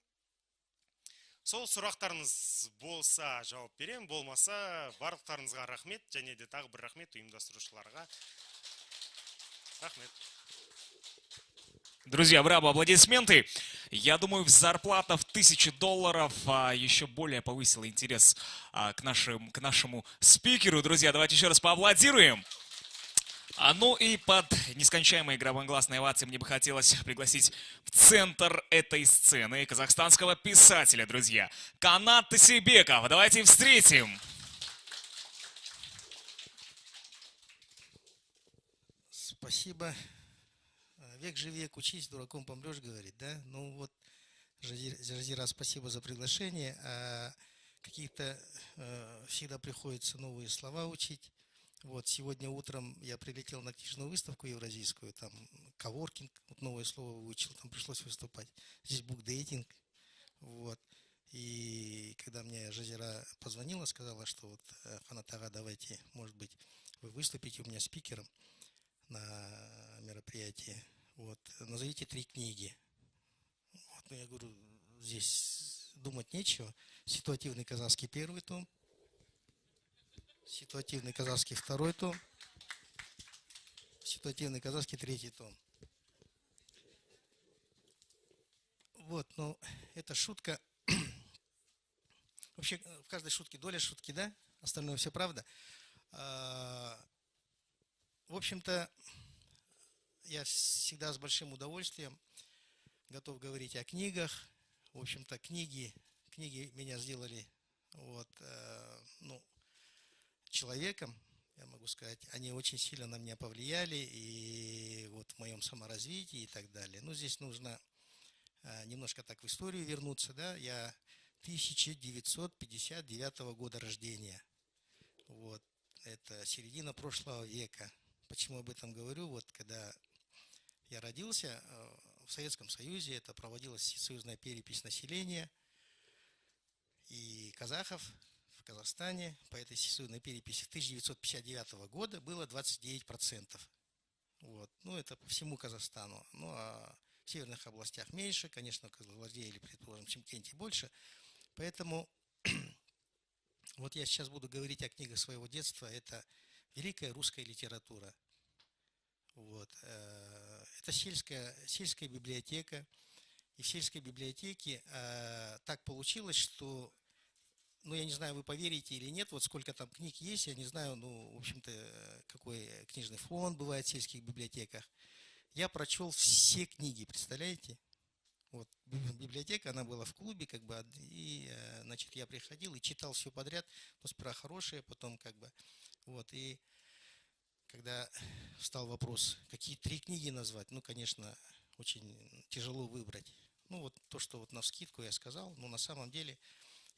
Сол сұрақтарыңыз болса жауап берем, болмаса барлықтарыңызға рахмет, және де тағы бір рахмет ұйымдастырушыларға. Рахмет. Друзья, браво, аплодисменты. Я думаю, зарплата в $1000 еще более повысила интерес к нашему спикеру. Друзья, давайте еще раз поаплодируем. Ну и под нескончаемые громогласные овации мне бы хотелось пригласить в центр этой сцены казахстанского писателя, друзья. Канат Тасибеков. Давайте встретим. Спасибо. Век живи, век учись, дураком помрешь, говорит, да? Ну вот, Жазира, спасибо за приглашение. Какие-то всегда приходится новые слова учить. Вот, сегодня утром я прилетел на книжную выставку евразийскую, там коворкинг, вот новое слово выучил, там пришлось выступать. Здесь букдейтинг, вот. И когда мне Жазира позвонила, сказала, что вот, Ханат ага, давайте, может быть, вы выступите у меня спикером на мероприятии. Вот, назовите 3 книги. Вот, ну, я говорю, здесь думать нечего. Ситуативный казахский 1 том, ситуативный казахский 2 том, ситуативный казахский 3 том. Вот, ну, это шутка. Вообще, в каждой шутке доля шутки, да? Остальное все правда. В общем-то, я всегда с большим удовольствием готов говорить о книгах. В общем-то, книги меня сделали вот, ну, человеком, я могу сказать. Они очень сильно на меня повлияли и вот в моем саморазвитии и так далее. Ну, здесь нужно немножко так в историю вернуться, да. Я 1959 года рождения. Вот. Это середина прошлого века. Почему об этом говорю? Вот когда я родился в Советском Союзе, это проводилась всесоюзная перепись населения и казахов в Казахстане. По этой всесоюзной переписи 1959 года было 29%. Вот. Ну, это по всему Казахстану. Ну, а в северных областях меньше, конечно, в Кызылорде или, предположим, Чимкенте больше. Поэтому вот я сейчас буду говорить о книгах своего детства. Это великая русская литература. Вот. Это сельская библиотека. И в сельской библиотеке так получилось, что, ну, я не знаю, вы поверите или нет, вот сколько там книг есть, я не знаю, ну, в общем-то, какой книжный фонд бывает в сельских библиотеках. Я прочел все книги, представляете? Вот, библиотека, она была в клубе, как бы, и, значит, я приходил и читал все подряд, ну, сперва хорошие, потом, как бы, вот, и когда встал вопрос, какие 3 книги назвать, ну, конечно, очень тяжело выбрать. Ну, вот то, что вот навскидку я сказал, но на самом деле,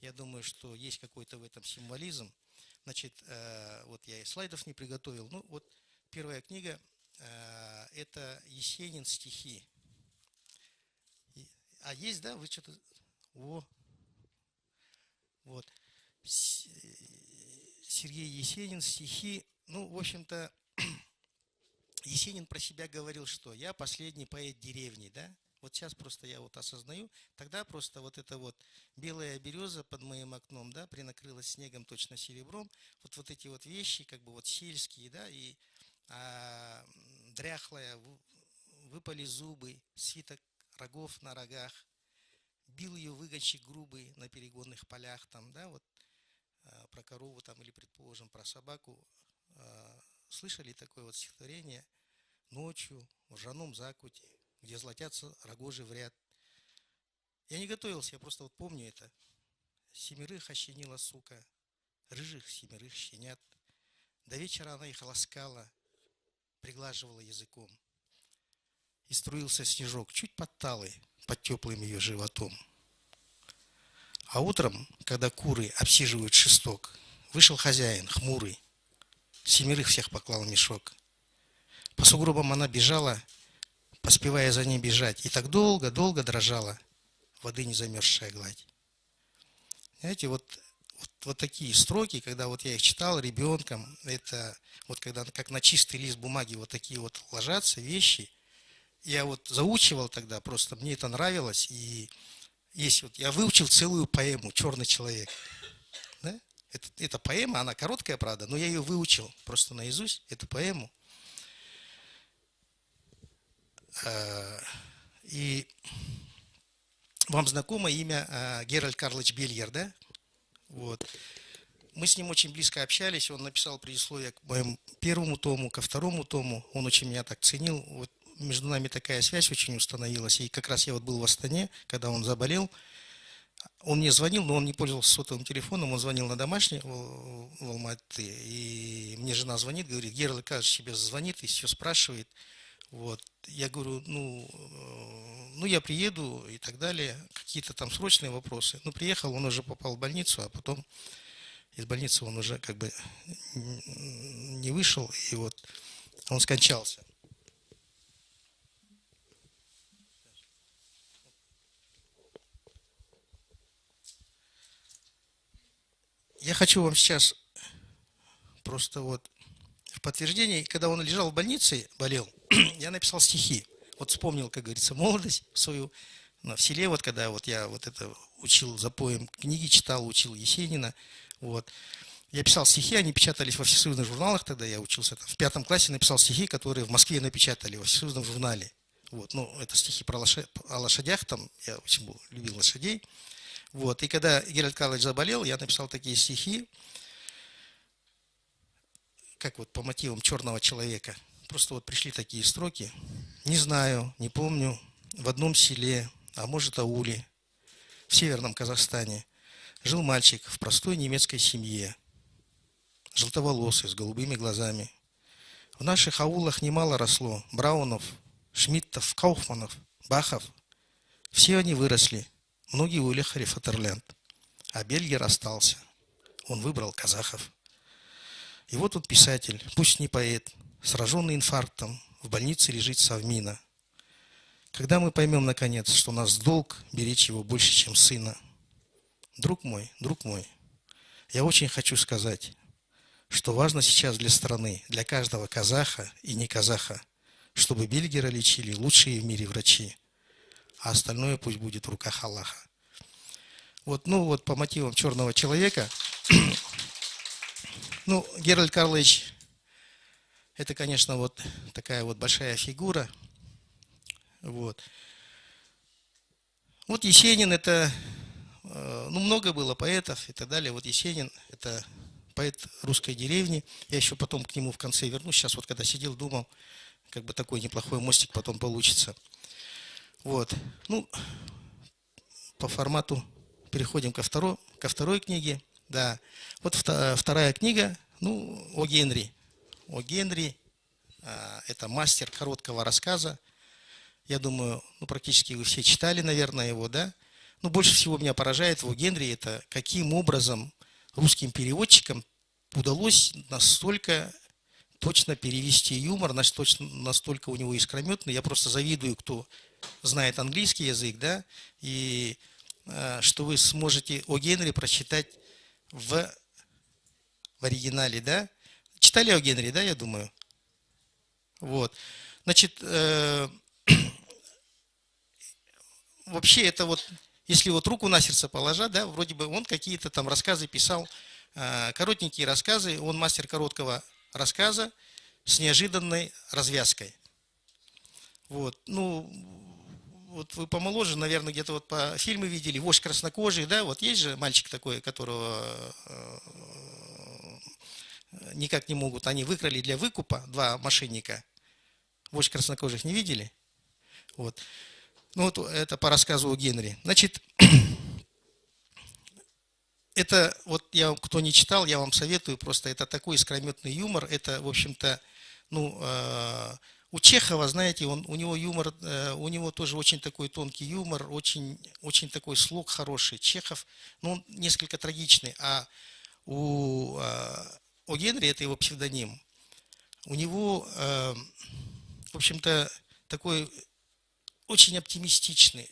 я думаю, что есть какой-то в этом символизм. Значит, вот я и слайдов не приготовил, ну, вот первая книга, это Есенин «Стихи». А есть, да, вы что-то... О, вот. Сергей Есенин «Стихи». Ну, в общем-то, Есенин про себя говорил, что я последний поэт деревни, да. Вот сейчас просто я вот осознаю, тогда просто вот эта вот белая береза под моим окном, да, принакрылась снегом точно серебром. Вот эти вот вещи, как бы вот сельские, да, и дряхлая, выпали зубы, свиток рогов на рогах, бил ее выгонщик грубый на перегонных полях, там, да, вот про корову там или, предположим, про собаку. Слышали такое вот стихотворение? Ночью в ржаном закуте, где золотятся рогожи в ряд. Я не готовился, я просто вот помню это. 7 ощенила сука, рыжих 7 щенят. До вечера она их ласкала, приглаживала языком. И струился снежок, чуть подталый, под теплым ее животом. А утром, когда куры обсиживают шесток, вышел хозяин, хмурый, 7 всех поклал в мешок. По сугробам она бежала, поспевая за ней бежать, и так долго-долго дрожала воды не замерзшая гладь. Знаете, вот такие строки, когда вот я их читал ребенком, это вот когда как на чистый лист бумаги вот такие вот ложатся вещи. Я вот заучивал тогда, просто мне это нравилось, и есть вот, я выучил целую поэму «Черный человек». Да? Это поэма, она короткая, правда, но я ее выучил просто наизусть, эту поэму. И вам знакомо имя Геральт Карлович Бельгер, да? Вот. Мы с ним очень близко общались, он написал предисловие к моему 1 тому, ко 2 тому, он очень меня так ценил, вот между нами такая связь очень установилась, и как раз я вот был в Астане, когда он заболел, он мне звонил, но он не пользовался сотовым телефоном, он звонил на домашний в Алматы, и мне жена звонит, говорит, Геральт Карлович тебе звонит и все спрашивает, вот, я говорю, ну я приеду и так далее, какие-то там срочные вопросы, ну приехал, он уже попал в больницу, а потом из больницы он уже как бы не вышел, и вот он скончался. Я хочу вам сейчас просто вот в подтверждение, когда он лежал в больнице, болел, я написал стихи. Вот вспомнил, как говорится, молодость свою в селе, вот когда вот я вот это учил запоем, книги читал, учил Есенина, вот. Я писал стихи, они печатались во всесоюзных журналах, тогда я учился. В 5 классе написал стихи, которые в Москве напечатали во всесоюзном журнале. Вот, ну, это стихи о лошадях, там, я очень любил лошадей. Вот, и когда Геральт Карлович заболел, я написал такие стихи, как вот по мотивам «Черного человека». Просто вот пришли такие строки. Не знаю, не помню, в одном селе, а может ауле, в северном Казахстане, жил мальчик в простой немецкой семье, желтоволосый, с голубыми глазами. В наших аулах немало росло Браунов, Шмидтов, Кауфманов, Бахов. Все они выросли, многие уехали в Фатерлянд, а Бельгер остался. Он выбрал казахов. И вот тут писатель, пусть не поэт, сраженный инфарктом, в больнице лежит Совмина. Когда мы поймем, наконец, что у нас долг беречь его больше, чем сына. Друг мой, я очень хочу сказать, что важно сейчас для страны, для каждого казаха и не казаха, чтобы Бельгера лечили лучшие в мире врачи, а остальное пусть будет в руках Аллаха. Вот, ну вот по мотивам «Черного человека», ну, Геральт Карлович, это, конечно, вот такая вот большая фигура. Вот. Вот Есенин, это, ну, много было поэтов и так далее. Вот Есенин, это поэт русской деревни. Я еще потом к нему в конце вернусь. Сейчас вот когда сидел, думал, как бы такой неплохой мостик потом получится. Вот. Ну, по формату переходим ко второй книге. Да. Вот вторая книга, ну, о Генри. О Генри, это мастер короткого рассказа. Я думаю, ну, практически вы все читали, наверное, его, да? Но больше всего меня поражает в О Генри, это каким образом русским переводчикам удалось настолько точно перевести юмор, настолько у него искрометный. Я просто завидую, кто знает английский язык, да, и что вы сможете О Генри прочитать в оригинале, да? Читали О Генри, да, я думаю? Вот. Значит, вообще это вот, если вот руку на сердце положа, да, вроде бы он какие-то там рассказы писал, коротенькие рассказы, он мастер короткого рассказа с неожиданной развязкой. Вот, ну, вот вы помоложе, наверное, где-то вот по фильму видели «Вождь краснокожий», да, вот есть же мальчик такой, которого никак не могут, они выкрали для выкупа 2 мошенника. «Вождь краснокожих» не видели? Вот. Ну вот это по рассказу о Генри. Значит, это вот я, кто не читал, я вам советую, просто это такой искрометный юмор, это, в общем-то, ну, у Чехова, знаете, у него юмор, у него тоже очень такой тонкий юмор, очень, очень такой слог хороший. Чехов, ну, он несколько трагичный, а о Генри, это его псевдоним, у него, в общем-то, такой очень оптимистичный,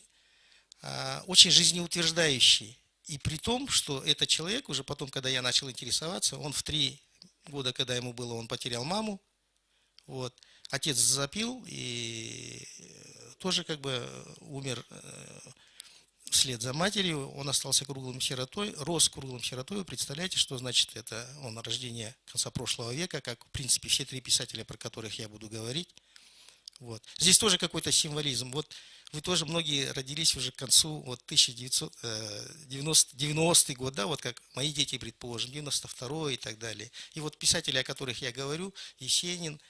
очень жизнеутверждающий. И при том, что этот человек, уже потом, когда я начал интересоваться, он в 3 года, когда ему было, он потерял маму. Вот. Отец запил и тоже как бы умер вслед за матерью. Он остался круглым сиротой, рос круглым сиротой. Вы представляете, что значит это? Он рождение конца прошлого века, как в принципе все 3 писателя, про которых я буду говорить. Вот. Здесь тоже какой-то символизм. Вот вы тоже многие родились уже к концу вот 1990 год, да, вот как мои дети, предположим, 92-й и так далее. И вот писатели, о которых я говорю, Есенин,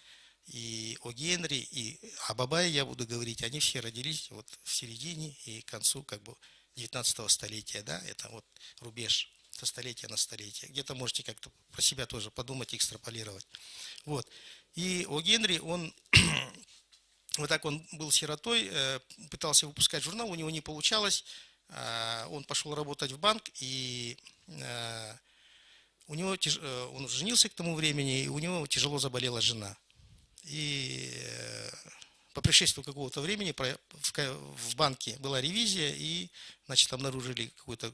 и о Генри, и о Бабае я буду говорить, они все родились вот в середине и к концу как бы 19 столетия, да, это вот рубеж со столетия на столетие. Где-то можете как-то про себя тоже подумать, экстраполировать. Вот. И о Генри, он вот так он был сиротой, пытался выпускать журнал, у него не получалось, он пошел работать в банк, и у него, он женился к тому времени, и у него тяжело заболела жена. И по пришествию какого-то времени в банке была ревизия, и, значит, обнаружили какую-то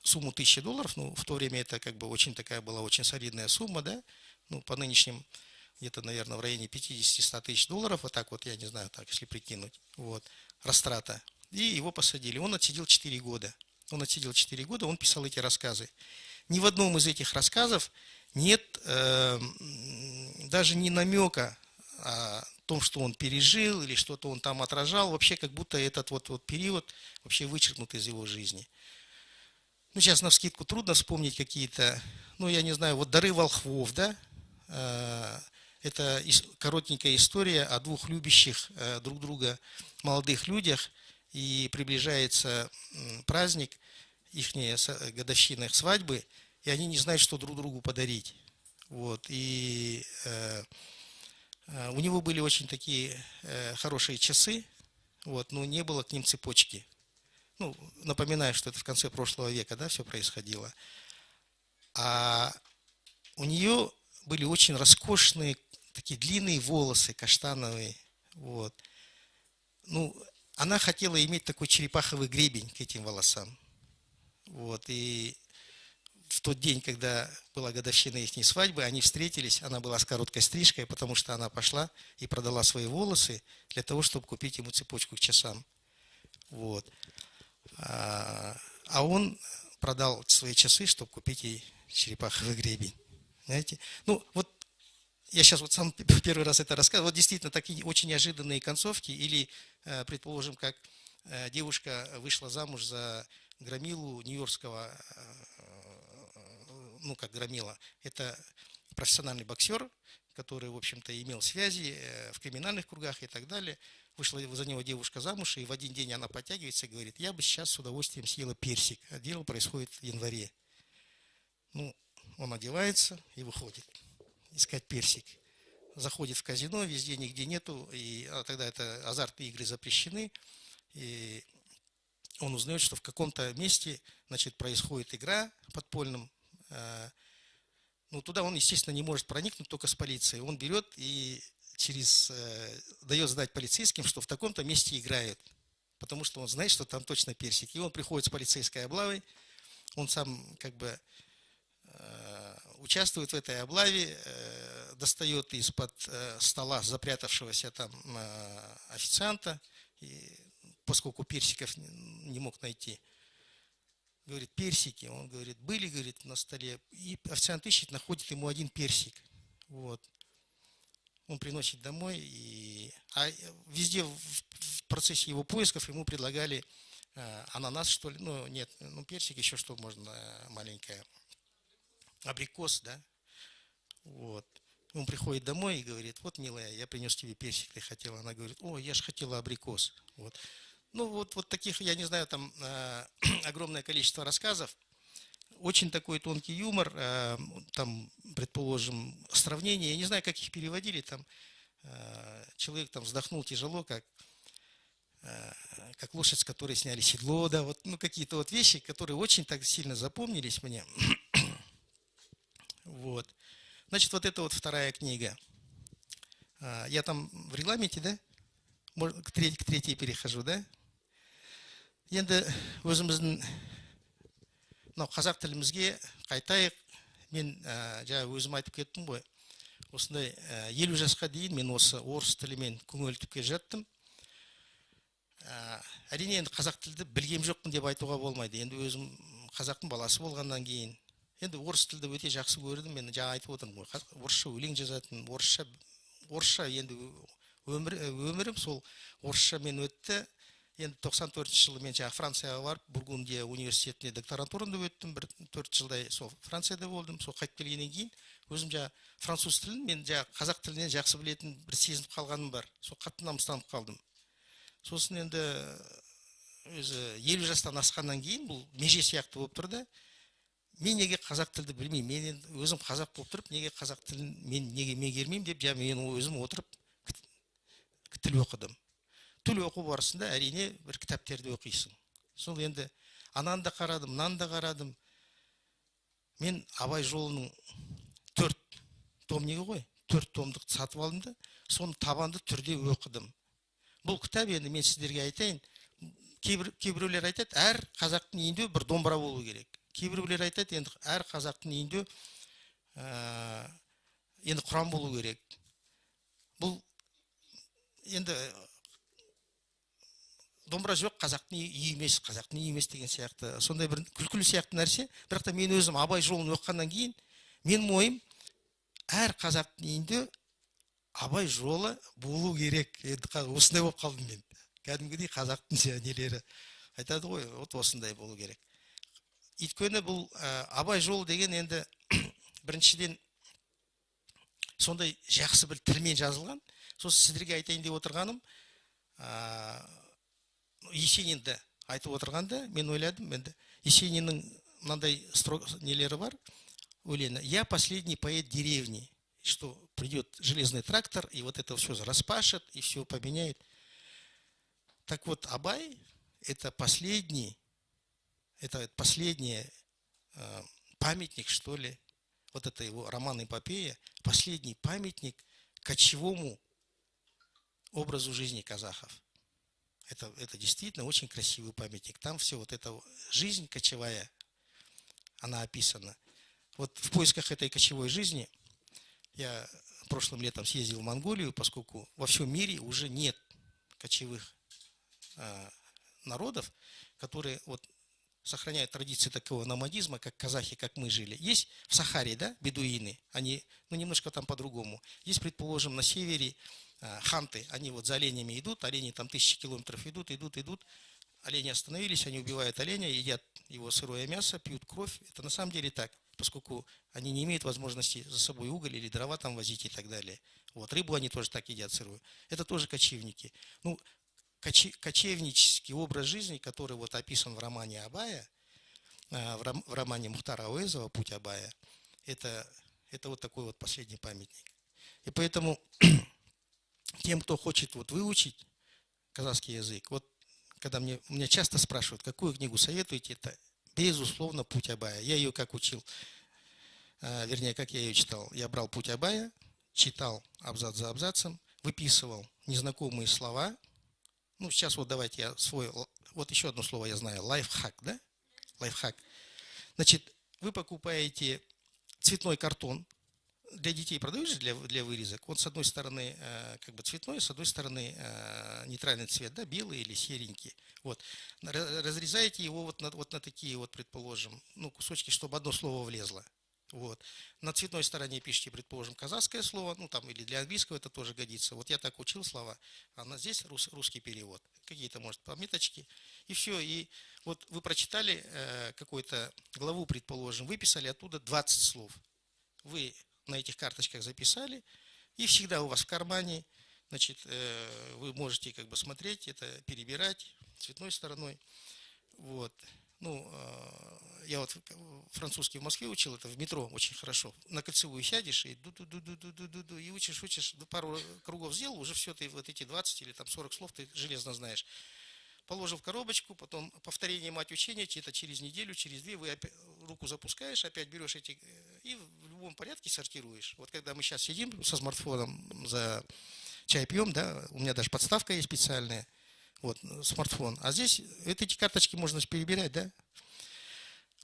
сумму $1000, ну, в то время это как бы очень такая была очень солидная сумма, да, ну, по нынешним где-то, наверное, в районе 50-100 тысяч долларов, вот так вот, я не знаю, так, если прикинуть, вот, растрата. И его посадили. Он отсидел 4 года. Он отсидел 4 года, он писал эти рассказы. Ни в одном из этих рассказов нет даже ни намека о том, что он пережил или что-то он там отражал. Вообще, как будто этот вот период вообще вычеркнут из его жизни. Ну, сейчас навскидку трудно вспомнить какие-то, ну, я не знаю, вот «Дары волхвов», да? Это коротенькая история о двух любящих друг друга молодых людях, и приближается праздник, их годовщина их свадьбы, и они не знают, что друг другу подарить. Вот. И у него были очень такие хорошие часы, вот, но не было к ним цепочки. Ну, напоминаю, что это в конце прошлого века, да, все происходило. А у нее были очень роскошные, такие длинные волосы, каштановые. Вот. Ну, она хотела иметь такой черепаховый гребень к этим волосам. Вот. И в тот день, когда была годовщина их свадьбы, они встретились, она была с короткой стрижкой, потому что она пошла и продала свои волосы для того, чтобы купить ему цепочку к часам. Вот. А он продал свои часы, чтобы купить ей черепаховый гребень. Знаете? Ну, вот я сейчас вот сам первый раз это рассказываю. Вот действительно такие очень неожиданные концовки. Или, предположим, как девушка вышла замуж за громилу нью-йоркского, ну, как громила. Это профессиональный боксер, который, в общем-то, имел связи в криминальных кругах и так далее. Вышла за него девушка замуж, и в один день она подтягивается и говорит: я бы сейчас с удовольствием съела персик. А дело происходит в январе. Ну, он одевается и выходит искать персик. Заходит в казино, везде нигде нету, тогда это азартные игры запрещены. И он узнает, что в каком-то месте, значит, происходит игра подпольным. Ну, туда он, естественно, не может проникнуть, только с полицией. Он берет и дает знать полицейским, что в таком-то месте играют, потому что он знает, что там точно персик. И он приходит с полицейской облавой, он сам как бы участвует в этой облаве, достает из-под стола запрятавшегося там официанта, и, поскольку персиков не мог найти, говорит: персики. Он говорит: были, говорит, на столе. И официант ищет, находит ему один персик. Вот. Он приносит домой, а везде в процессе его поисков ему предлагали ананас, что ли. Ну, нет, ну, персик, еще что можно маленькое. Абрикос, да. Вот. Он приходит домой и говорит: вот, милая, я принес тебе персик, ты хотела. Она говорит: о, я же хотела абрикос. Вот. Ну, вот таких, я не знаю, там огромное количество рассказов. Очень такой тонкий юмор, там, предположим, сравнение, я не знаю, как их переводили, там, человек там вздохнул тяжело, как лошадь, с которой сняли седло, да, вот, ну, какие-то вот вещи, которые очень так сильно запомнились мне. Вот. Значит, вот это вот вторая книга. Я там в регламенте, да, к третьей перехожу, да. Енді өзіміздің мынау қазақ тілімізге қайтайық. Мен жаңа өзім айтып кеттім ғой, осындай 50 жасқа дейін мен осы орыс тілімен күнелтіп келе жаттым. Әрине енді қазақ тілді білгем жоқпын деп айтуға болмайды. Енді өзім қазақтың баласы болғаннан кейін енді орыс тілді өте жақсы көрдім. Мен жаңа айтып отырмын ғой, орысша өлең жазатын, орысша енді өмірім сол орысшамен өтті. Енді 94 жылы мен жаңа Францияға барып, Бургундия университетіне докторантураны өттім, 4 жылдай сол Францияда болдым. Сол қайтып келгеннен кейін өзім жаңа француз тілін, мен жаңа қазақ тілінен жақсы білетін бір сезініп қалғаным бар. Сол қатты намыстанып қалдым. Сосын енді өзі 50 жастан асқаннан кейін бұл меже сияқты болып тұрды. Мен неге қазақ тілді білмеймін, мен өзім қазақ болып тұрып, неге қазақ тілін мен неге меңгермеймін деп, жаңа мен өзім отырып тіл оқыдым. Тіл оқу барысында әрине бір кітаптерді оқисың. Сол енді ананы да қарадым, мынаны да қарадым. Мен Абай жолының 4 томнигі ғой, 4 томдық сатып алдым да, соны табанды түрде оқыдым. Бұл кітап, енді мен сіздерге айтайын, кейбіреулер айтады, әр қазақтың үйінде бір домбыра болу керек. Кейбіреулер айтады, енді әр қазақтың үйінде енді құран болу керек. бұл енді домбыра жоқ, қазақтың үйі емес, қазақтың үйі емес деген сияқты, сондай бір күлкілі сияқты нәрсе. Бірақ та мен өзім абай жолын оқығаннан кейін, менің ойым, әр қазақтың үйінде абай жолы болу керек. Енді осындай болып қалдым мен. Кәдімгідей қазақтың нелері айтады ғой, вот осындай болу керек. Өйткені бұл абай жолы деген енді біріншіден сондай жақсы бір тілмен жазылған. Сосын сіздерге айтайын деп отырғаным, Есенинді айтып отырғанда мен ойладым, енді Есениннің мынандай нелері бар, өлеңі: «Я последний поэт деревни, что придет железный трактор и вот это все распашет и все поменяет». Так вот, Абай — это последний памятник, что ли, вот это его роман-эпопея, последний памятник кочевому образу жизни казахов. Это действительно очень красивый памятник. Там все вот эта жизнь кочевая, она описана. Вот в поисках этой кочевой жизни я прошлым летом съездил в Монголию, поскольку во всем мире уже нет кочевых народов, которые вот сохраняют традиции такого номадизма, как казахи, как мы жили. Есть в Сахаре, да, бедуины, они, немножко там по-другому. Есть, предположим, на севере ханты, они вот за оленями идут, олени там 1000 километров идут. Олени остановились, они убивают оленя, едят его сырое мясо, пьют кровь. Это на самом деле так, поскольку они не имеют возможности за собой уголь или дрова там возить и так далее. Вот, рыбу они тоже так едят сырую. Это тоже кочевники. Ну, кочевнический образ жизни, который вот описан в романе Абая, в романе Мухтара Ауэзова «Путь Абая», это вот такой вот последний памятник. И поэтому тем, кто хочет вот выучить казахский язык, вот когда меня часто спрашивают, какую книгу советуете, это безусловно «Путь Абая». Я ее как учил, вернее, как я ее читал. Я брал «Путь Абая», читал абзац за абзацем, выписывал незнакомые слова. Ну, сейчас вот давайте я вот еще одно слово я знаю, лайфхак, да? Лайфхак. Значит, вы покупаете цветной картон. Для детей продают же для вырезок. Он с одной стороны как бы цветной, с одной стороны нейтральный цвет, да, белый или серенький. Вот. Разрезаете его вот на такие вот, предположим, ну, кусочки, чтобы одно слово влезло. Вот. На цветной стороне пишите, предположим, казахское слово, ну там или для английского это тоже годится. Вот я так учил слова, а здесь русский перевод. Какие-то, может, пометочки. И все. И вот вы прочитали какую-то главу, предположим, выписали оттуда 20 слов. Вы на этих карточках записали, и всегда у вас в кармане, значит, вы можете как бы смотреть, это перебирать цветной стороной. Вот. Ну, я вот французский в Москве учил, это в метро очень хорошо. На кольцевую сядешь и и учишь, пару кругов сделал, уже все, ты вот эти 20 или там 40 слов ты железно знаешь. Положил в коробочку, потом повторение мать учения, это через неделю, через 2, вы опять руку запускаешь, опять берешь эти и в любом порядке сортируешь. Вот когда мы сейчас сидим со смартфоном, за чай пьем, да, у меня даже подставка есть специальная. Вот, смартфон. А здесь эти карточки можно перебирать, да?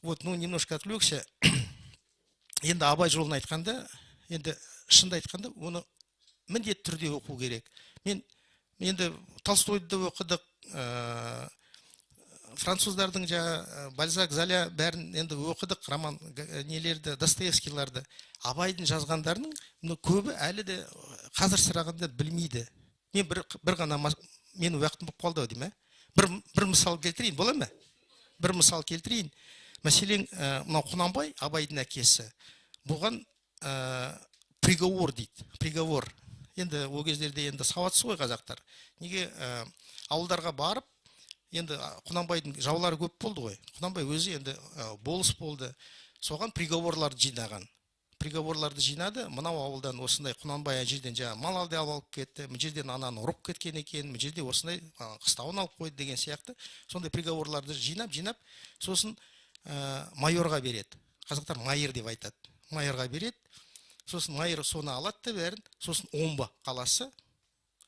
Вот, ну, немножко отвлекся. Енді Абай жолын айтқанда, енді шынды айтқанда, оны міндетті түрде оқу керек. Мен енді Толстойды да оқыдық, француздардың Бальзак, Золя бәрін енді оқыдық, роман нелерді, Достоевскийларды. Абайдың жазғандарының көбі әлі де қазір сұрағанда білмейді. Мен бір ғана менің уақытым болып қалды деймін. Бір мысал келтірейін, бола ма? Бір мысал келтірейін. Мәселен, мынау Құнанбай, Абайдың әкесі, бұған приговор дейді. Приговор. Енді ол кездерде енді сауатсыз ғой қазақтар. Неге ауылдарға барып, енді Құнанбайдың жаулары көп болды ғой. Құнанбай өзі енді болыс болды. Соған приговорларды жинаған. Приговорларды жинады, мынау ауылдан осындай Құнанбай жерден мал алды алып кетті, мына жерден ананы ұрып кеткен екен, мына жерде осындай қыстауын алып қойды деген сияқты. Сондай приговорларды жинап, сосын майорға береді. Қазақтар майыр деп айтады. Майорға береді. Сосын майор соны алады да бәрін. Сосын Омбы қаласы.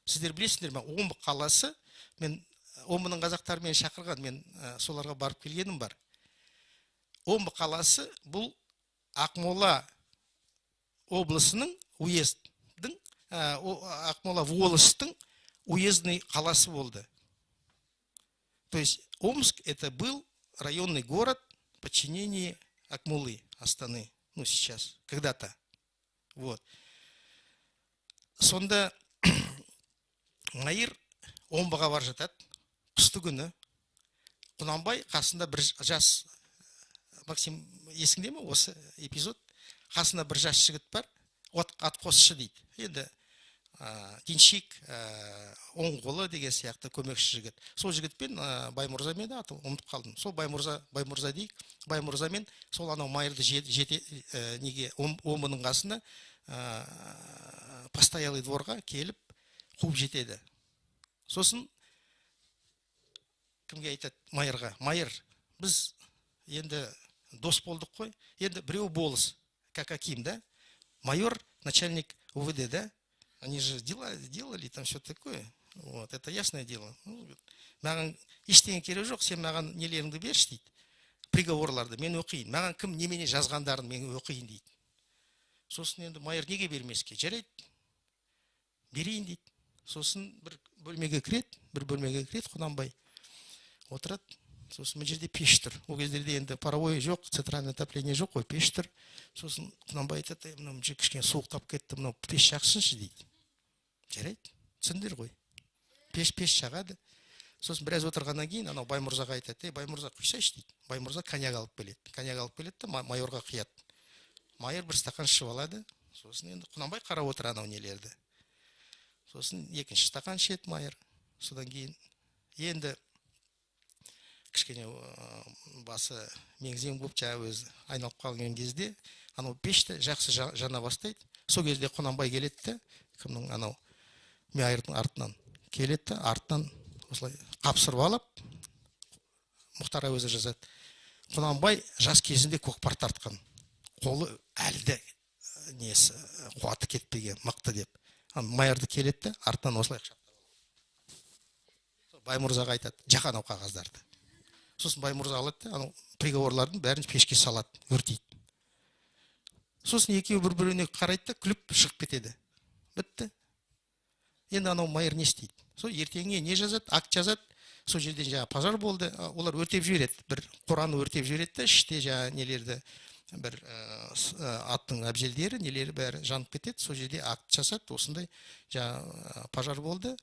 Сіздер білесіңдер ме? Омбы қаласы. Мен Омбының қазақтарымен шақырған, мен соларға барып келгенім бар. Омбы қаласы бұл Ақмола облысының уезддің Ақмола волостың уездный қаласы болды. То есть Омск это был районный город в подчинении Акмолы, Астаны, ну сейчас, когда-то. Вот. Сонда Майыр омбыға бар жатады. Қысты күні Құнанбай қасында бір жас, Максим, есіңде ме осы эпизод? Қасында бір жас жігіт бар, атқосшы дейді. Енді денщик, оң қолы деген сияқты көмекші жігіт. Сол жігітпен Баймұрза мен аты ұмытып қалдым. Сол Баймұрза дейік. Баймұрзамен сол анау Майырды неге омбының қасында постоялый дворға келіп қуып жетеді. Сосын кімге айтады? Майырға. Майыр, біз енді дос болдық қой. Енді біреу болыс, как Аким, да? Майор, начальник УВД, да? Они же делали там что-то такое. Вот, это ясное дело. Маған ештеңе керек жоқ, сен маған нелеріңді берші дейді. Приговорларды мен оқиын. Маған кім немене жазғандарын мен оқиын дейді. Сосын енді майор неге бермеске? Жарайды. Берейін дейді. Сосын бір бөлмеге кіреді Құнанбай. Отырады. Сосын бұл жерде пеш тұр. Ол кездерде енді паровой жоқ, центральное отопление жоқ қой, пеш тұр. Сосын Құнанбай айтады, мынау кішкене суықтап кетті, мынау пеш жақсыншы дейді. Жарайды, түсіндер ғой. Пеш жағады. Сосын біраз отырғаннан кейін анау Баймұрзаға айтады, Баймұрза құйсайшы дейді. Баймұрза коньяк алып келеді да майорға құяды. Майор бір стакан ішіп алады. Сосын енді Құнанбай қарап отыр анау нелерді. Сосын екінші стакан ішеді майор. Содан кейін енді кішкене басы меңзең болып жаңа өзі айналып қалған кезде анау пешті жақсы жана бастайды. Сол кезде Құнанбай келеді де, кімнің анау майырдың артынан келеді де, артынан осылай қапсырып алып, Мұхтар Әуезов жазады. Құнанбай жас кезінде көкпар тартқан. Қолы әлі де несі қуаты кетпеген, мықты деп. Майырды келеді де, артынан осылай қшаптап алады. Баймұрзаға айтады, жақ анау қағаздарды. Сосын Баймұрза алады да, анау приговорлардың бәрін пешке салады, өртейді. Сосын екеуі бір-біріне қарайды да, күліп шығып кетеді. Бітті. Енді анау майыр не істейді? Сол ертеңіне не жазады? Акт жазады. Сол жерден жаңа пожар болды. Олар өртеп жібереді. Бір қораны өртеп жібереді да, іште жаңа нелерді, бір аттың әбжелдері, нелері бәрі жанып кетеді. Сол жерде акт жасады. Осындай жаңа пожар болды,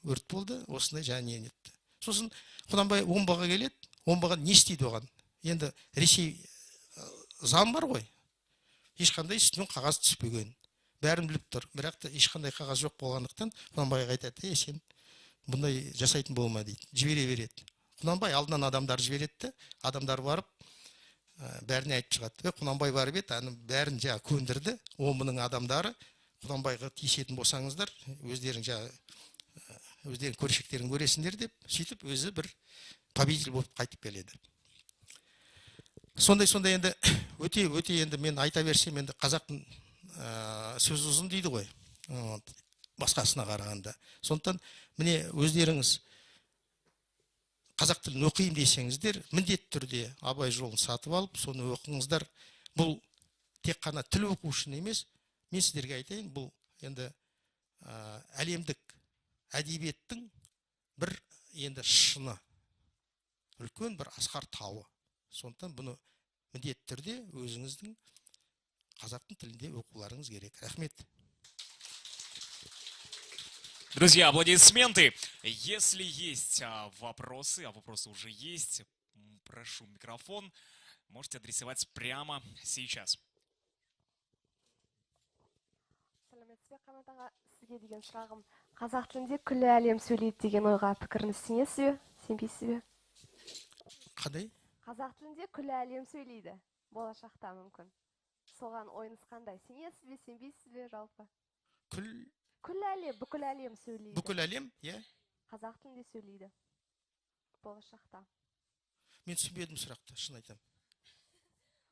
өрт болды, осындай жаңа не етті. Сосын Құнанбай Омбыға келеді. Омбыға не істейді оған? Енді Ресей заң бар ғой. Ешқандай үстінен қағаз түспеген. Бәрін біліп тұр. Бірақ та ешқандай қағаз жоқ болғандықтан Құнанбайға айтады, сен бұндай жасайтын болма дейді. Жібере береді. Құнанбай алдынан адамдар жібереді, адамдар барып бәріне айтып шығады. Құнанбай барып еді, бәрін жаңа көндірді. Омбының адамдары Құнанбайға тиісетін болсаңыздар, өздерің көршектерін көресіңдер деп, сөйтіп өзі бір победитель болып қайтып келеді. Сондай енді өте енді мен айта берсем, енді қазақтың сөз ұзын дейді ғой, басқасына қарағанда. Сондықтан міне өздеріңіз қазақ тілін оқиын десеңіздер, міндетті түрде Абай жолын сатып алып, соны оқыңыздар. Бұл тек қана тіл оқу үшін емес, мен сіздерге айтайын, бұл енді әлемдік әдебиеттің бір енді шыны, үлкен бір асқар тауы. Сондықтан бұны міндетті түрде өзіңіздің қазақтың тілінде оқуларыңыз керек. Рахмет. Друзья, аплодисменты. Если есть вопросы, а вопросы уже есть, прошу микрофон, можете адресовать прямо сейчас. Сәлеметсіз бе, Қанат аға, сізге деген сұрағым, қазақ тілінде күллі әлем сөйлейді деген ойға пікіріңіз сенесіз бе, сенбейсіз бе? Қандай? Қазақ тілінде күллі әлем сөйлейді, болашақта мүмкін. Соған ойыңыз қандай? Сенесіз бе, сенбейсіз бе жалпы? Күллі әлем, бүкіл әлем сөйлейді. Бүкіл әлем, иә? Қазақ тілінде сөйлейді. Болашақта. Мен түсінбедім сұрақты, шын айтам.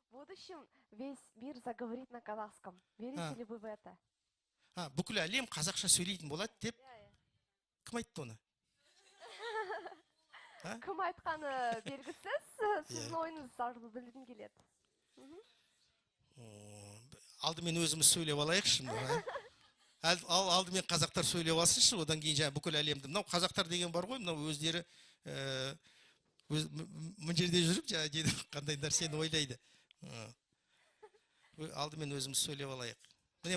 В будущем весь мир заговорит на казахском. Верите ли вы в это? Бүкіл әлем қазақша сөйлейтін болады деп. Кім айтты оны? Кім айтқаны белгісіз, сіздің ойыңыз арқылы білгім келеді. Алдымен өзіміз сөйлеп алайықшы. алдымен қазақтар сөйлеп алсыншы, одан кейін жаңа бүкіл әлемді. Мынау қазақтар деген бар ғой, мынау өздері мына жерде жүріп жаңа дейді қандай нәрсені ойлайды. Алдымен өзіміз сөйлеп алайық. Міне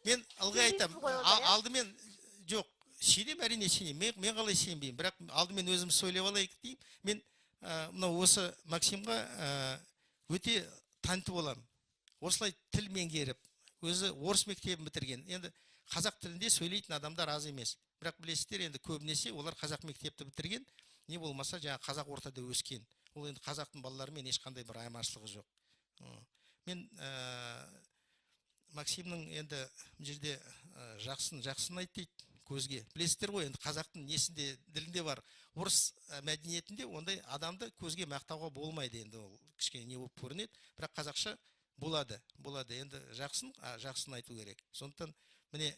мен ылғи айтамын, алдымен жоқ, сенем, әрине сенем. Мен қалай сенбеймін, бірақ алдымен өзіміз сөйлеп алайық деймін. Мен мынау осы Максимға өте тәнті боламын. Осылай тіл меңгеріп, өзі орыс мектебін бітірген. Енді қазақ тілінде сөйлейтін адамдар аз емес. Бірақ білесіздер, енді көбінесе олар қазақ мектепті бітірген, не болмаса жаңа қазақ ортада өскен. Ол енді қазақтың балаларымен ешқандай бір айырмашылығы жоқ. Мен Максимнің енді жерде жақсын айт дейді көзге. Білесіздер ғой, енді қазақтың несінде, ділінде бар. Орыс мәдениетінде ондай адамды көзге мақтауға болмайды, енді ол кішкене не болып көрінеді. Бірақ қазақша болады. Енді жақсын айту керек. Сондықтан міне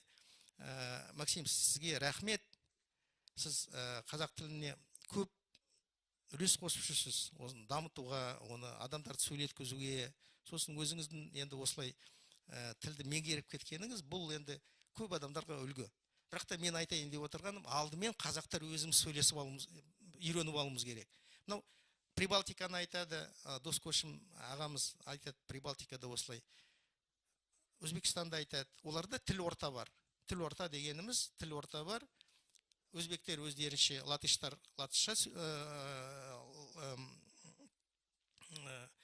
Максим, сізге рахмет. Сіз қазақ тіліне көп үлес қосып жүрсіз, оны дамытуға, оны адамдарды сөйлеткізуге. Сосын өзіңіздің енді осылай тілді меңгеріп кеткеніңіз, бұл енді көп адамдарға үлгі. Бірақ та мен айтайын деп отырғаным, алдымен қазақтар өзіміз сөйлесіп алуымыз, үйреніп алуымыз керек. Мынау Прибалтиканы айтады, Дос Көшім ағамыз айтады, Прибалтикада осылай. Өзбекстанда айтады, оларда тіл орта бар. Тіл орта дегеніміз, тіл орта бар. Өзбектер өздерінше, латыштар латышша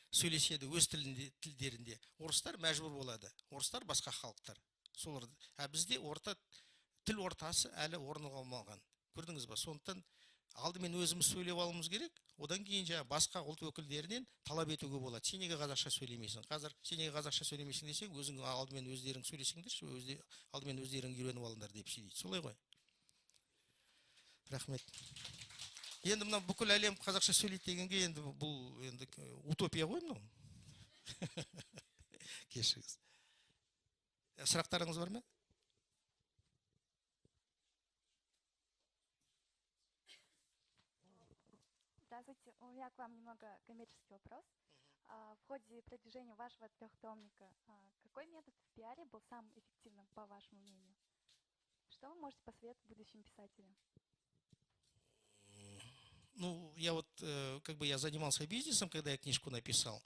сөйлеседі өз тілдерінде. Орыстар мәжбүр болады. Орыстар басқа халықтар. Бізде тіл ортасы әлі орны қалмаған. Көрдіңіз ба? Сондықтан алдымен өзіміз сөйлеп алуымыз керек. Одан кейін басқа ұлт өкілдерінен талап етуге болады. Сен неге қазақша сөйлемейсің? Қазір сен неге қазақша сөйлемейсің десең, өзің алдымен өздерің сөйлесеңдерші, алдымен өздерің үйреніп алыңдар деп сөйлейді. Солай ғой. Рахмет. Енді мына бүкіл әлем қазақша сөйлейді дегенге, енді бұл утопия ғой мынау. Кешіріңіз. Сұрақтарыңыз бар ма? Здравствуйте, у меня к вам немного коммерческий вопрос. В ходе продвижения вашего трехтомника, какой метод в пиаре был самым эффективным, по вашему мнению? Что вы можете посоветовать будущим писателям? Ну, я занимался бизнесом, когда я книжку написал.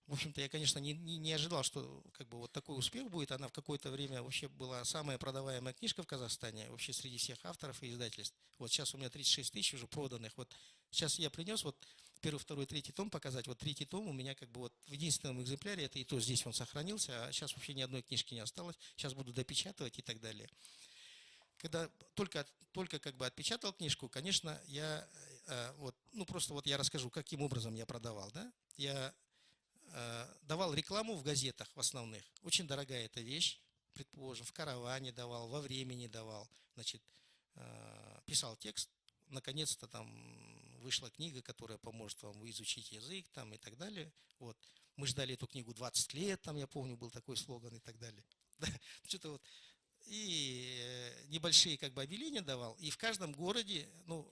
В общем-то, я, конечно, не ожидал, что вот такой успех будет. Она в какое-то время вообще была самая продаваемая книжка в Казахстане, вообще среди всех авторов и издательств. Вот сейчас у меня 36 тысяч уже проданных. Вот сейчас я принес первый, второй, третий том показать. Вот третий том у меня в единственном экземпляре, это и то здесь он сохранился, а сейчас вообще ни одной книжки не осталось. Сейчас буду допечатывать и так далее. Когда только отпечатал книжку, конечно, я я расскажу, каким образом я продавал, да? Я давал рекламу в газетах в основных. Очень дорогая эта вещь, предположим, в «Караване» давал, во «Времени» давал. Значит, писал текст, наконец-то там вышла книга, которая поможет вам изучить язык там и так далее. Вот. Мы ждали эту книгу 20 лет, там, я помню, был такой слоган и так далее. Что-то вот. И небольшие объявления давал. И в каждом городе, мы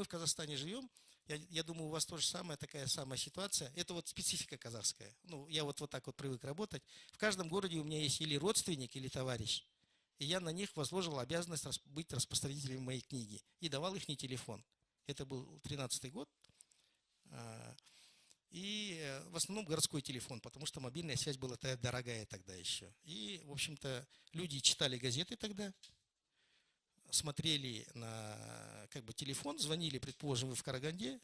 в Казахстане живем, я думаю, у вас тоже такая самая ситуация. Это специфика казахская. Я вот так привык работать. В каждом городе у меня есть или родственник, или товарищ. И я на них возложил обязанность быть распространителем моей книги. И давал их телефон. Это был 13-й год. И в основном городской телефон, потому что мобильная связь была дорогая тогда еще. И, в общем-то, люди читали газеты тогда, смотрели на телефон, звонили, предположим, вы в Караганде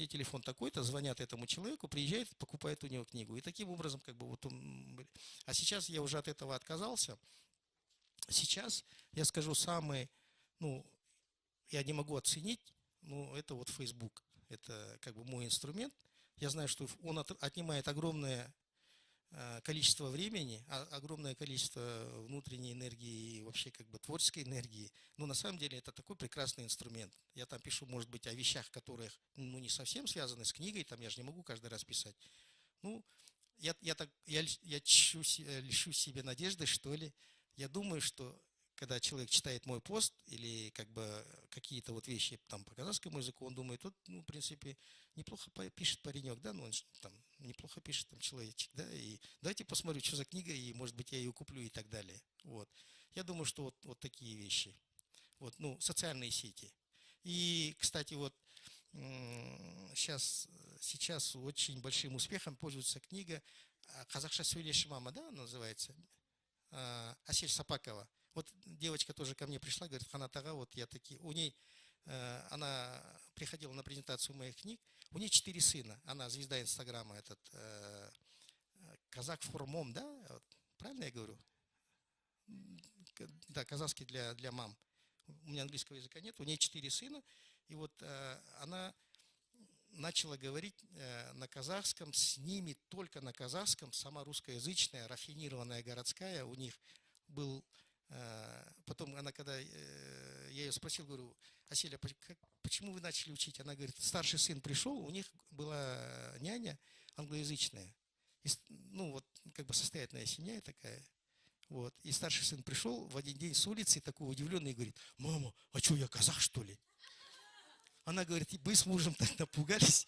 телефон такой-то, звонят этому человеку, приезжает, покупает у него книгу. И таким образом, А сейчас я уже от этого отказался. Сейчас, я скажу, я не могу оценить, это Facebook. Это мой инструмент. Я знаю, что он отнимает огромное количество времени, огромное количество внутренней энергии и вообще творческой энергии. Но на самом деле это такой прекрасный инструмент. Я там пишу, может быть, о вещах, которые не совсем связаны с книгой, там я же не могу каждый раз писать. Я льщу себе надежды, что ли. Я думаю, что когда человек читает мой пост или какие-то вещи там по казахскому языку, он думает, в принципе, неплохо пишет паренек, да, он там неплохо пишет там человечек, да, и давайте посмотрю, что за книга, и, может быть, я ее куплю и так далее. Вот. Я думаю, что вот такие вещи. Вот, ну, социальные сети. И, кстати, вот сейчас очень большим успехом пользуется книга «Қазақша сөйлеші мама», да, она называется, Асель Сапакова. Вот девочка тоже ко мне пришла, говорит, Ханат ага, вот я такие, у ней, она приходила на презентацию моих книг, у нее 4 сына, она звезда Инстаграма, этот казак формом, да, вот, правильно я говорю? Да, казахский для мам. У меня английского языка нет, у нее 4 сына, и вот она начала говорить на казахском, с ними только на казахском, сама русскоязычная, рафинированная городская, у них был, потом она, когда я ее спросил, говорю, Аселя, почему вы начали учить? Она говорит, старший сын пришел, у них была няня англоязычная, ну вот как бы состоятельная семья такая. Вот. И старший сын пришел в один день с улицы, такой удивленный, и говорит, мама, а что, я казах, что ли? Она говорит, и мы с мужем так напугались,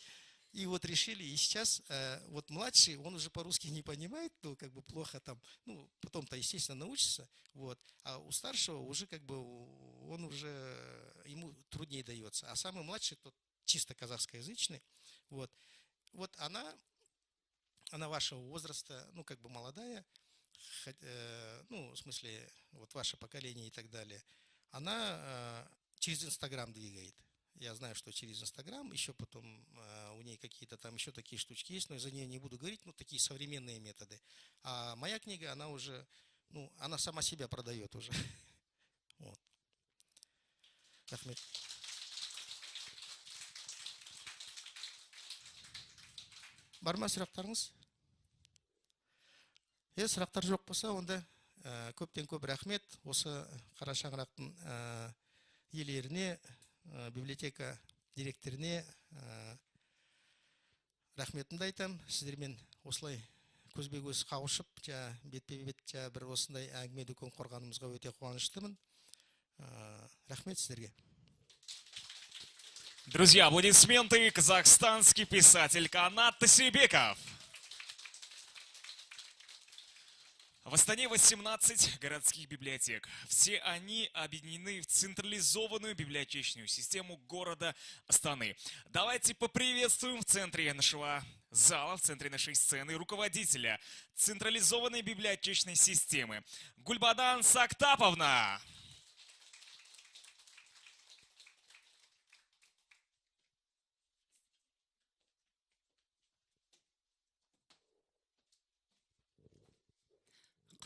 и вот решили, и сейчас вот младший, он уже по-русски не понимает, ну, как бы плохо там, ну, потом-то, естественно, научится, вот, а у старшего уже, как бы, он уже, ему труднее дается, а самый младший, тот чисто казахскоязычный, вот, вот она вашего возраста, ну, как бы молодая, ну, в смысле, вот ваше поколение и так далее, она через Инстаграм двигает. Я знаю, что через Инстаграм, еще потом у нее какие-то там еще такие штучки есть, но за нее не буду говорить, ну, такие современные методы. А моя книга, она уже, ну, она сама себя продает уже. Вот. Рахмет. Бар ма сұрақтарыңыз? Сұрақтар жоқ болса, онда көптен көп рахмет осы Қара Шаңырақтың иелеріне, библиотека директоріне рахметімді айтам. Сіздермен осылай көзбе-көз қауышып, бетпе-бет бір осындай әңгіме дүкен құрғанымызға өте қуаныштымын. Рахмет сіздерге. Друзья, аплодисменты. Казахстанский писатель Канат Тасибеков. В Астане 18 городских библиотек. Все они объединены в централизованную библиотечную систему города Астаны. Давайте поприветствуем в центре нашего зала, в центре нашей сцены, руководителя централизованной библиотечной системы Гульбадан Сактаповна.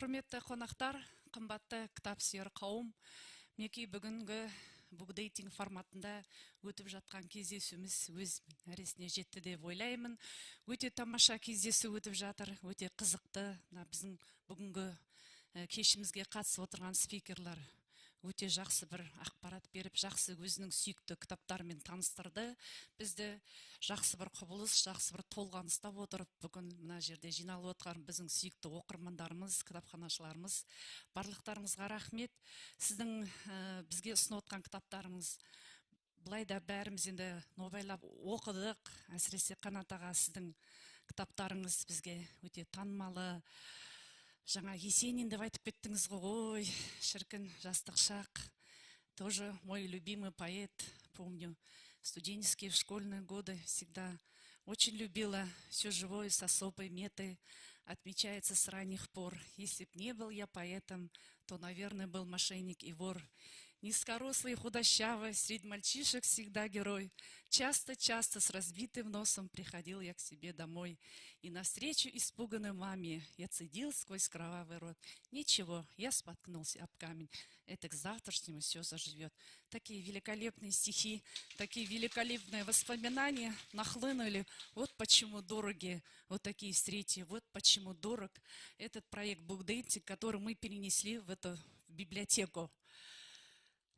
Құрметті қонақтар, қымбатты кітап сүйер қауым, мінекей бүгінгі букдейтинг форматында өтіп жатқан кездесуіміз өз мәресіне жетті деп ойлаймын. Өте тамаша кездесу өтіп жатыр, өте қызықты. Біздің бүгінгі кешімізге қатысып отырған спикерлер өте жақсы бір ақпарат беріп, жақсы өзінің сүйікті кітаптарымен таныстырды. Бізді жақсы бір құбылыс, жақсы бір толғаныстап отырып, бүгін мына жерде жиналып отырған біздің сүйікті оқырмандарымыз, кітапханашыларымыз, барлықтарыңызға рахмет. Сіздің бізге ұсынып отырған кітаптарыңыз былай да бәріміз енді нобайлап оқыдық. Әсіресе Қанат аға, сіздің кітаптарыңыз бізге өте танымалы. Жаңа Есенин деп айтып кеттіңіз ғой, шіркін, жастық шақ. Тоже мой любимый поэт, помню, студенческие школьные годы всегда очень любила все живое с особой метой, отмечается с ранних пор. Если б не был я поэтом, то, наверное, был мошенник и вор. Низкорослый, худощавый, среди мальчишек всегда герой. Часто-часто с разбитым носом приходил я к себе домой. И навстречу испуганной маме я цедил сквозь кровавый рот. Ничего, я споткнулся об камень. Это к завтрашнему все заживет. Такие великолепные стихи, такие великолепные воспоминания нахлынули. Вот почему дороги вот такие встречи, вот почему дорог этот проект Букдейтинг, который мы перенесли в эту библиотеку.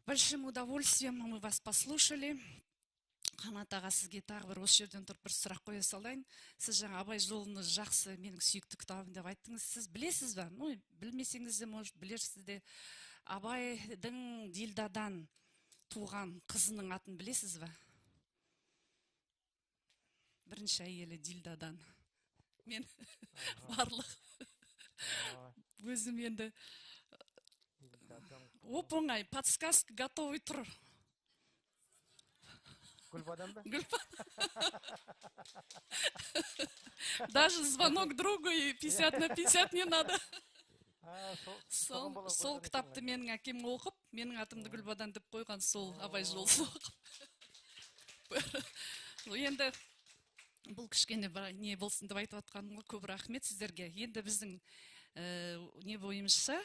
Большим удовольствием мы вас послушали. Қанат аға, сізге тағы бір осы жерден тұрып бір сұрақ қоя салайын. Сіз жаңа Абай жолыны жақсы, менің сүйікті кітабым деп айттыңыз. Сіз білесіз бе? Ну, білмесеңіз де, может, білерсіз де. Абайдың Дилдадан туған қызының атын білесіз бе? Бірінші әйелі Дилдадан. мен барлық өзім енді оп оңай подсказка готовый тұр. Гүлбадан ба? Даже звонок другу и 50 на 50 не надо. Сол кітапты менің әкем оқып, менің атымды Гүлбадан деп қойған, сол Абай жолы оқып. Енді бұл кішкене не болсын деп айтып атқанымға көп рахмет сіздерге. Енді біздің не бойымызша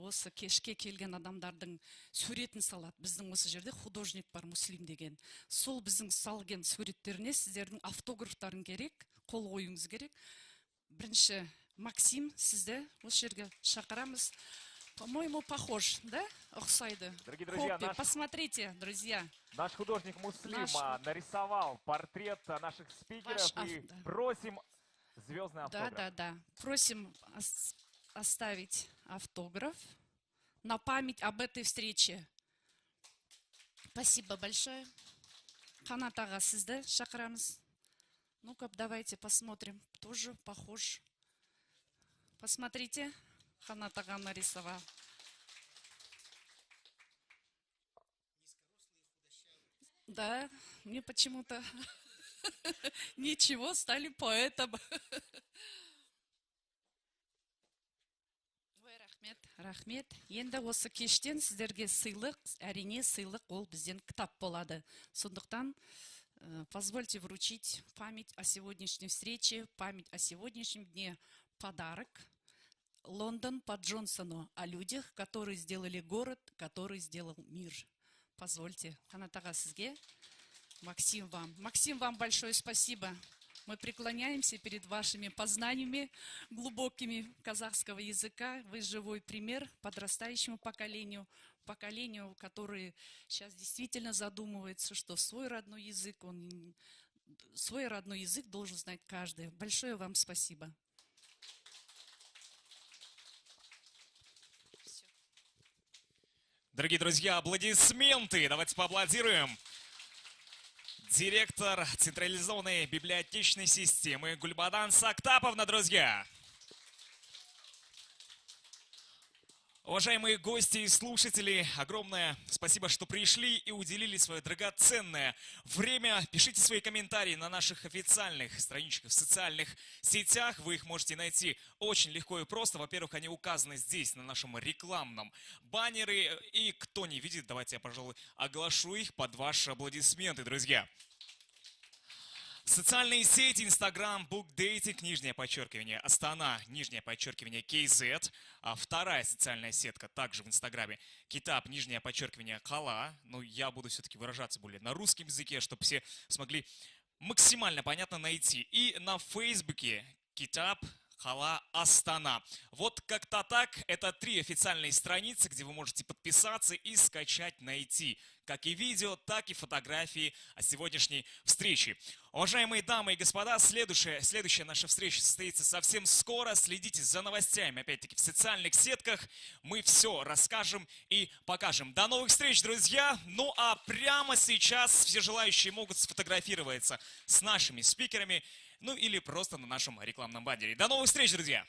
осы кешке келген адамдардың суретін салады. Біздің осы жерде художник бар, Муслим деген. Сол біздің салген суреттеріне сіздердің автографтарын керек, қол қоюыңыз керек. Бірінші Максим, сізді осы жерге шақырамыз. По-моему, похож, да? Ұқсайды. Дорогие друзья, Посмотрите, друзья. Наш художник Муслим нарисовал портрет наших спикеров и просим звездный автограф. Да. Просим оставить автограф на память об этой встрече. Спасибо большое. Қанат аға, сізді шақырамыз. Ну-ка, давайте посмотрим. Тоже похож. Посмотрите. Қанат аға нарисовал. Да, мне почему-то ничего, стали поэтом. Рахмет. Енді осы кештен сіздерге сыйлық, әрине сыйлық ол бізден кітап болады. Сондықтан позвольте вручить память о сегодняшней встрече, память о сегодняшнем дне подарок. Лондон по Джонсону, о людях, которые сделали город, который сделал мир. Позвольте, Қанат аға сізге, Максим вам большое спасибо. Мы преклоняемся перед вашими познаниями глубокими казахского языка. Вы живой пример подрастающему поколению, которое сейчас действительно задумывается, что свой родной язык должен знать каждый. Большое вам спасибо. Дорогие друзья, аплодисменты. Давайте поаплодируем. Директор централизованной библиотечной системы Гульбадан Сактаповна, друзья. Уважаемые гости и слушатели, огромное спасибо, что пришли и уделили свое драгоценное время. Пишите свои комментарии на наших официальных страничках в социальных сетях. Вы их можете найти очень легко и просто. Во-первых, они указаны здесь, на нашем рекламном баннере. И кто не видит, давайте я, пожалуй, оглашу их под ваши аплодисменты, друзья. Социальные сети, Инстаграм, Букдейтинг, нижнее подчеркивание, Астана, нижнее подчеркивание, КЗ. А вторая социальная сетка, также в Инстаграме, Китап, нижнее подчеркивание, Кала. Но я буду все-таки выражаться более на русском языке, чтобы все смогли максимально понятно найти. И на Фейсбуке Китап, Кала, Астана. Вот как-то так. Это 3 официальные страницы, где вы можете подписаться и скачать, найти как и видео, так и фотографии о сегодняшней встрече. Уважаемые дамы и господа, следующая наша встреча состоится совсем скоро. Следите за новостями, опять-таки, в социальных сетках. Мы все расскажем и покажем. До новых встреч, друзья! Ну а прямо сейчас все желающие могут сфотографироваться с нашими спикерами, ну или просто на нашем рекламном баннере. До новых встреч, друзья!